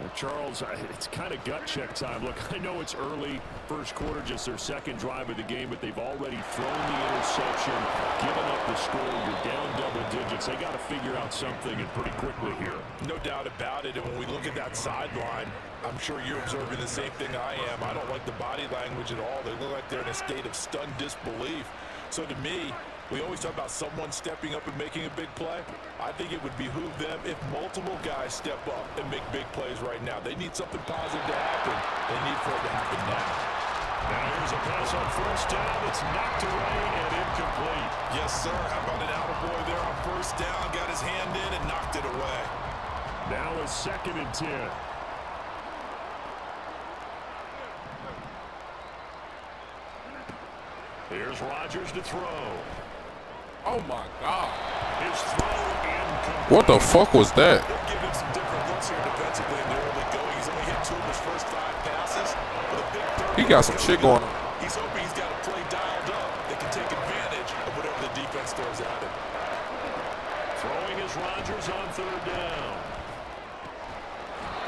Well, Charles, it's kind of gut check time. Look, I know it's early, first quarter, just their second drive of the game, but they've already thrown the interception, given up the score. You're down double digits. They got to figure out something and pretty quickly here. No doubt about it. And when we look at that sideline, I'm sure you're observing the same thing I am. I don't like the body language at all. They look like they're in a state of stunned disbelief. So to me, we always talk about someone stepping up and making a big play. I think it would behoove them if multiple guys step up and make big plays right now. They need something positive to happen. They need for it to happen now. Now here's a pass on first down. It's knocked away and incomplete. Yes, sir. How about an attaboy there on first down? Got his hand in and knocked it away. Now it's 2nd and 10. Here's Rodgers to throw. Oh my God. His throw incomplete. What the fuck was that? They'll give him some different looks here defensively in the early going. He's only hit 2 of his first 5 passes. With a big third. He got some shit going on. He's hoping he's got a play dialed up that can take advantage of whatever the defense throws at him. Throwing is Rodgers on 3rd down.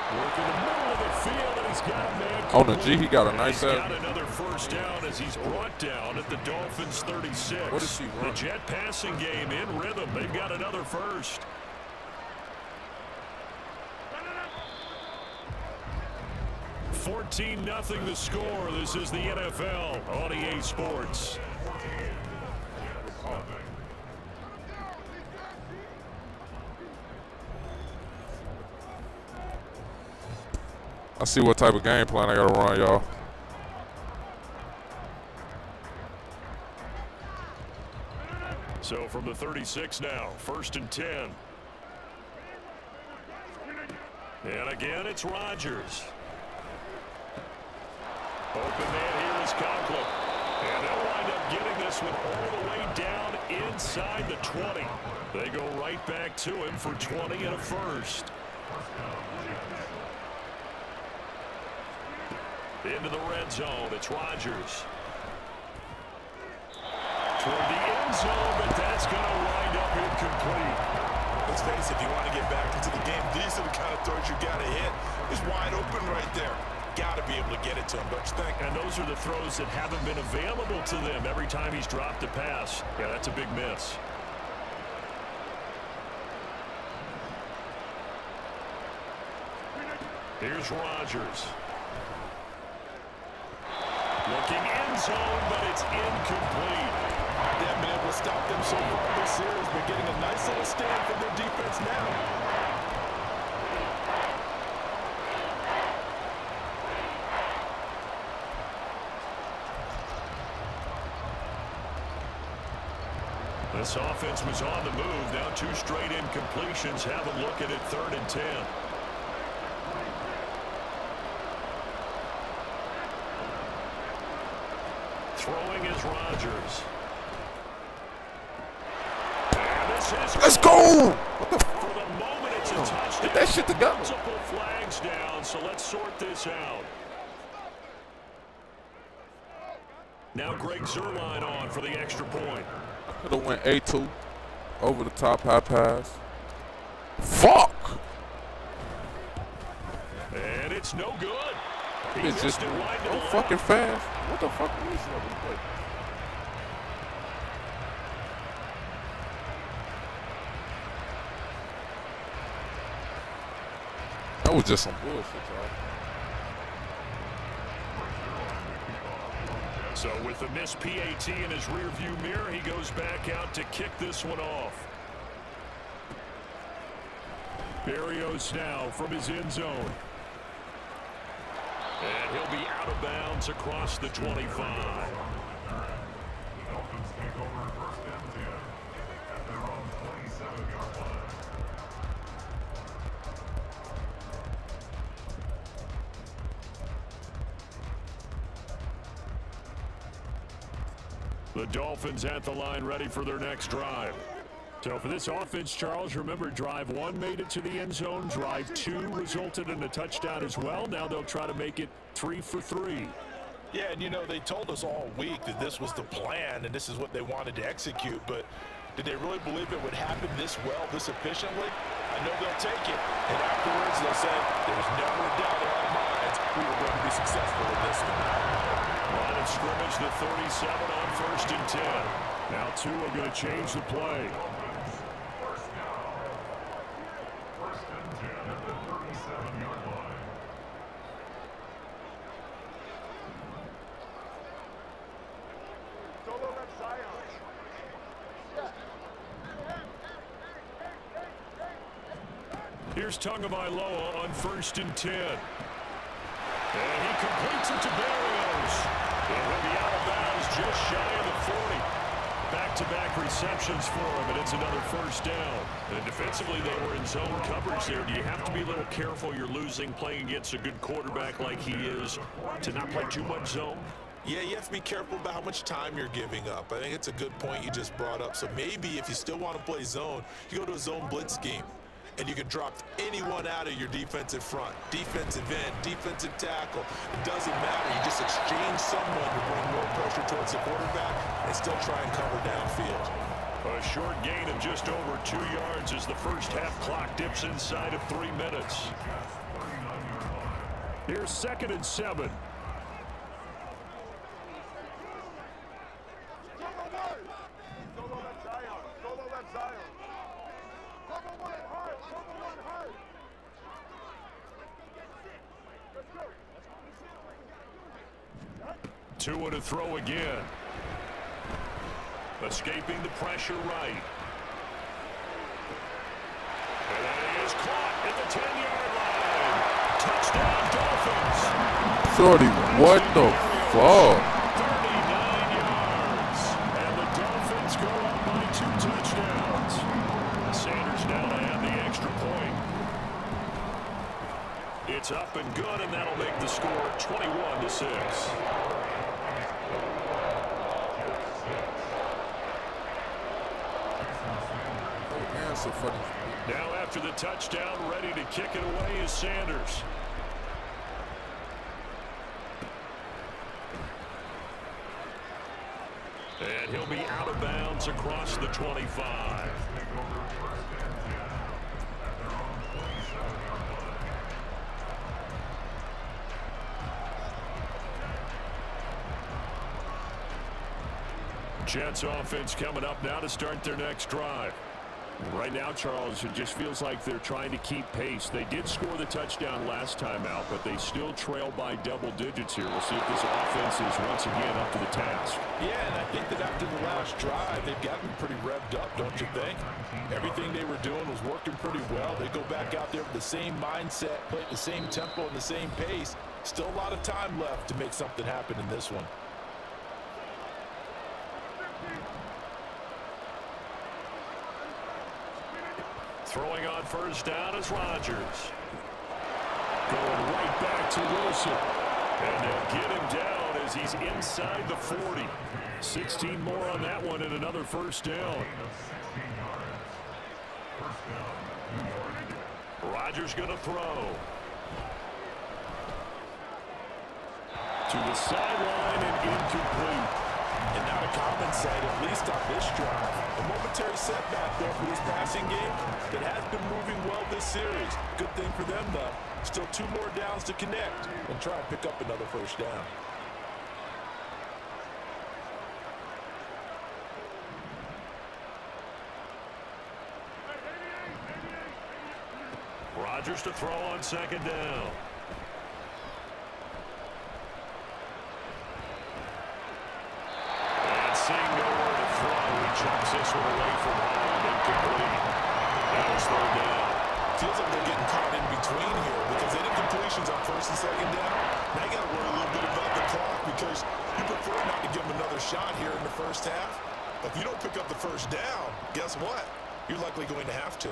Working the middle of the field, and he's got a man. On the G, he got a nice He's got another first down as he's brought down at the Dolphins' 36. What is he The run? Jet passing game in rhythm. They've got another first. (14-0) the score. This is the NFL on EA Sports. I see what type of game plan I gotta run, y'all. So from the 36 now, 1st and 10. And again, it's Rodgers. Open man here is Conklin. And they'll wind up getting this one all the way down inside the 20. They go right back to him for 20 and a first. Into the red zone, it's Rodgers. Toward the end zone, but that's going to wind up incomplete. Let's face it, if you want to get back into the game, these are the kind of throws you got to hit. He's wide open right there. Got to be able to get it to him, don't you think? And those are the throws that haven't been available to them every time he's dropped a pass. Yeah, that's a big miss. Here's Rodgers. Looking end zone, but it's incomplete. They haven't been able to stop them so far this series, but getting a nice little stand from their defense now. This offense was on the move. Now 2 straight incompletions. Have a look at it, 3rd and 10. Throwing is Rodgers. And this is Let's go! What the for the moment, it's a touchdown. Get that shit together. Multiple flags down, so let's sort this out. Now Greg Zuerlein on for the extra point. Could have went A2 over the top high pass. Fuck! And it's no good. He It's just missed it wide to so the left. fucking fast. What the fuck is this? That was just some bullshit, y'all. So with the missed PAT in his rearview mirror, he goes back out to kick this one off. Berrios now from his end zone. And he'll be out of bounds across the 25. The Dolphins take over first and 10 at their own 27-yard line. The Dolphins at the line, ready for their next drive. So for this offense, Charles, remember drive 1 made it to the end zone. Drive 2 resulted in a touchdown as well. Now they'll try to make it 3 for 3. Yeah, and you know, they told us all week that this was the plan and this is what they wanted to execute, but did they really believe it would happen this well, this efficiently? I know they'll take it, and afterwards they'll say, there's no doubt in our minds we were going to be successful in this one. Line of scrimmage, the 37 on 1st and 10. Now two are going to change the play. First down. First and 10 at the 37-yard line. Here's Tagovailoa on 1st and 10. And he completes it to Berrios. And he'll be out of bounds just shy of the 40. Back-to-back receptions for him, and it's another first down. And defensively, they were in zone coverage there. Do you have to be a little careful? You're losing, playing against a good quarterback like he is, to not play too much zone? Yeah, you have to be careful about how much time you're giving up. I think it's a good point you just brought up. So maybe if you still want to play zone, you go to a zone blitz scheme. And you can drop anyone out of your defensive front, defensive end, defensive tackle. It doesn't matter. You just exchange someone to bring more pressure towards the quarterback and still try and cover downfield. A short gain of just over 2 yards as the first half clock dips inside of 3 minutes. Here's 2nd and 7. Tua to throw again. Escaping the pressure right. And that is caught at the 10-yard line. Touchdown, Dolphins. Shorty, what the fuck? 39 yards. And the Dolphins go up by 2 touchdowns. Sanders now to have the extra point. It's up and good, and that'll make the score 21-6. So funny. Now after the touchdown, ready to kick it away is Sanders. And he'll be out of bounds across the 25. Jets offense coming up now to start their next drive. Right now, Charles, it just feels like they're trying to keep pace. They did score the touchdown last time out, but they still trail by double digits here. We'll see if this offense is once again up to the task. Yeah, and I think that after the last drive, they've gotten pretty revved up, don't you think? Everything they were doing was working pretty well. They go back out there with the same mindset, play at the same tempo and the same pace. Still a lot of time left to make something happen in this one. Throwing on first down is Rodgers. Going right back to Wilson. And they'll get him down as he's inside the 40. 16 more on that one and another first down. Rodgers going to throw. To the sideline and incomplete. And now to compensate, at least on this drive. A momentary setback there for this passing game that has been moving well this series. Good thing for them, though. Still 2 more downs to connect and try and pick up another first down. Rodgers to throw on second down. chucks this one away from home. Incomplete. That was third down. Feels like they're getting caught in between here because they did completions on first and second down. Now you got to worry a little bit about the clock because you prefer not to give them another shot here in the first half. But if you don't pick up the first down, guess what? You're likely going to have to.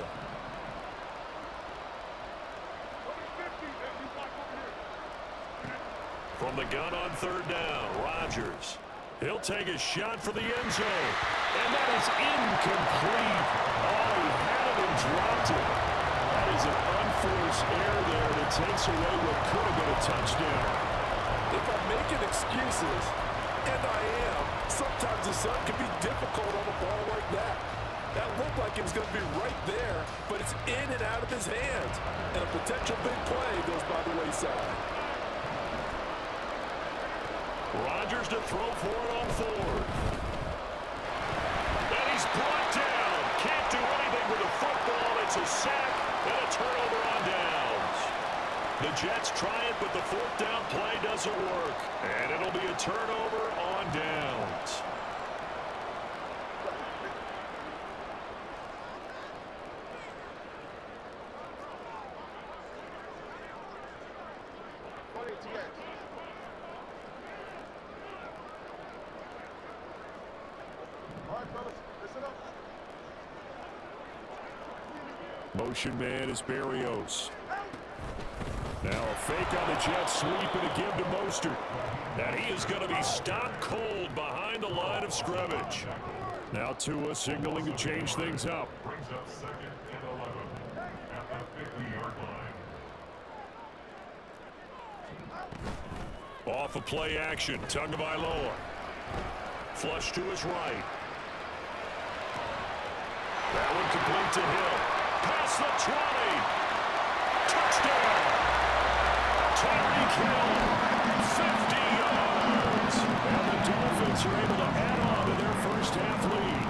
From the gun on third down, Rodgers. He'll take a shot for the end zone. And that is incomplete. Oh, he had it and dropped it. That is an unforced error there that takes away what could have been a touchdown. If I'm making excuses, and I am, sometimes the sun can be difficult on a ball like that. That looked like it was going to be right there, but it's in and out of his hands. And a potential big play goes by the wayside. Rodgers to throw for it on fourth. And he's brought down. Can't do anything with the football. It's a sack and a turnover on downs. The Jets try it, but the fourth down play doesn't work. And it'll be a turnover on downs. Motion man is Berrios. Now a fake on the Jets sweep and a give to Mostert. And he is going to be stopped cold behind the line of scrimmage. Now Tua signaling to change things up. Brings up second and 11 at the 50-yard line. Off of play action, Tagovailoa. Flush to his right. That one complete to Hill. Past the 20. Touchdown. Tyreek Hill, 50 yards. And the Dolphins are able to add on to their first half lead.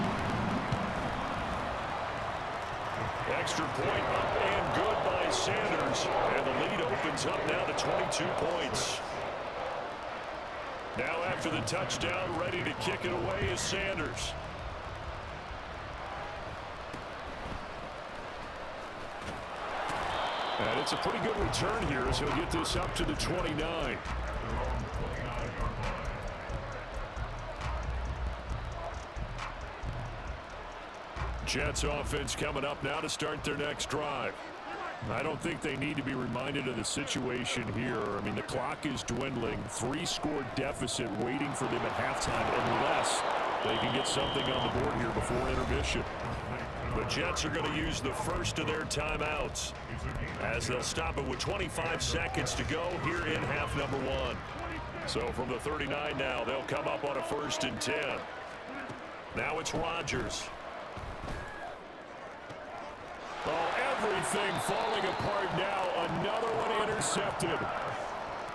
Extra point up and good by Sanders. And the lead opens up now to 22 points. Now after the touchdown, ready to kick it away is Sanders. And it's a pretty good return here as he'll get this up to the 29. Jets offense coming up now to start their next drive. I don't think they need to be reminded of the situation here. I mean, the clock is dwindling. 3-score deficit waiting for them at halftime unless they can get something on the board here before intermission. The Jets are going to use the first of their timeouts as they'll stop it with 25 seconds to go here in half number one. So from the 39 now, they'll come up on a 1st and 10. Now it's Rodgers. Oh, everything falling apart now. Another one intercepted.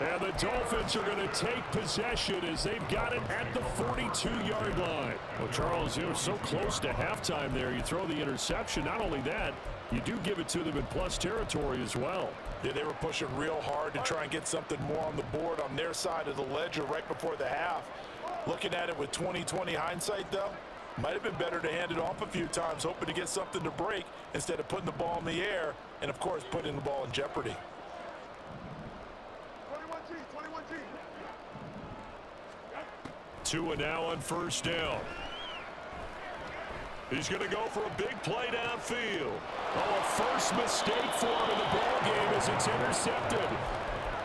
And the Dolphins are going to take possession as they've got it at the 42-yard line. Well, Charles, you know, so close to halftime there. You throw the interception. Not only that, you do give it to them in plus territory as well. Yeah, they were pushing real hard to try and get something more on the board on their side of the ledger right before the half. Looking at it with 20/20 hindsight, though, might have been better to hand it off a few times, hoping to get something to break instead of putting the ball in the air and, of course, putting the ball in jeopardy. Tua now on 1st down. He's going to go for a big play downfield. Oh, a first mistake for him in the ball game as it's intercepted.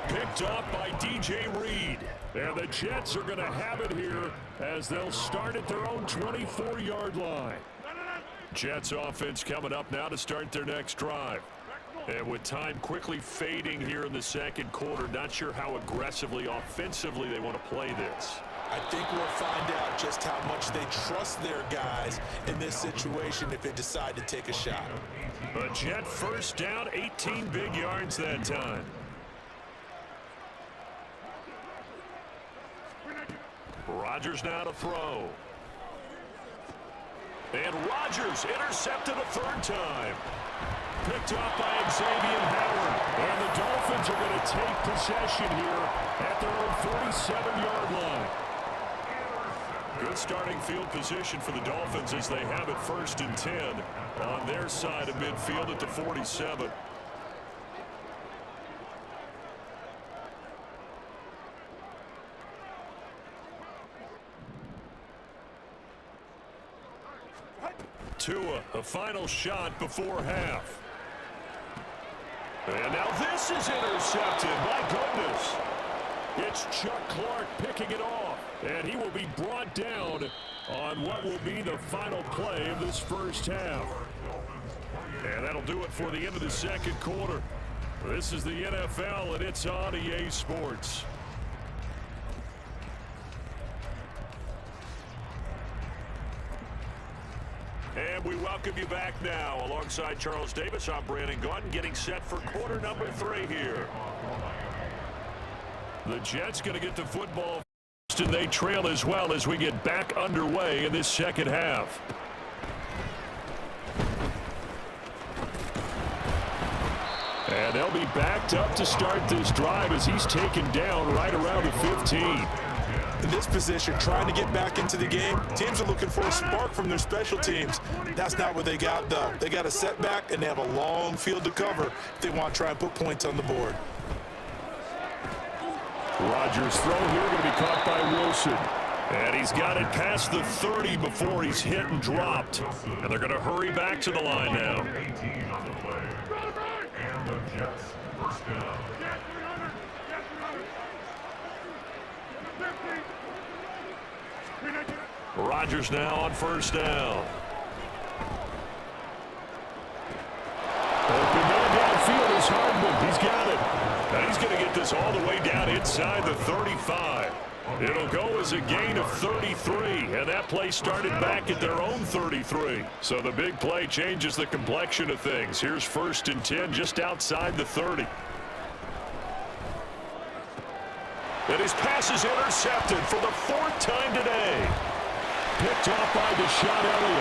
Picked up by DJ Reed. And the Jets are going to have it here as they'll start at their own 24-yard line. Jets offense coming up now to start their next drive. And with time quickly fading here in the second quarter, not sure how aggressively, offensively they want to play this. I think we'll find out just how much they trust their guys in this situation if they decide to take a shot. A Jet 1st down, 18 big yards that time. Rodgers now to throw. And Rodgers intercepted a 3rd time. Picked up by Xavier Howard. And the Dolphins are going to take possession here at their own 47-yard line. Good starting field position for the Dolphins as they have it 1st and 10 on their side of midfield at the 47. Tua, a final shot before half. And now this is intercepted. My goodness. It's Chuck Clark picking it off. And he will be brought down on what will be the final play of this first half. And that'll do it for the end of the second quarter. This is the NFL, and it's on EA Sports. And we welcome you back now. Alongside Charles Davis, I'm Brandon Gaudin, getting set for quarter number 3 here. The Jets going to get the football first, and they trail as well as we get back underway in this second half. And they'll be backed up to start this drive as he's taken down right around the 15. In this position, trying to get back into the game, teams are looking for a spark from their special teams. That's not what they got, though. They got a setback, and they have a long field to cover if they want to try and put points on the board. Rodgers' throw here going to be caught by Wilson. And he's got it past the 30 before he's hit and dropped. And they're going to hurry back to the line now. 18 on the play. And the Jets first down. Rodgers now on first down. Open man downfield is Hardman. He's got it. And he's going to get this all the way down inside the 35. It'll go as a gain of 33, and that play started back at their own 33. So the big play changes the complexion of things. Here's 1st and 10 just outside the 30. And his pass is intercepted for the 4th time today. Picked off by Deshaun Elliott.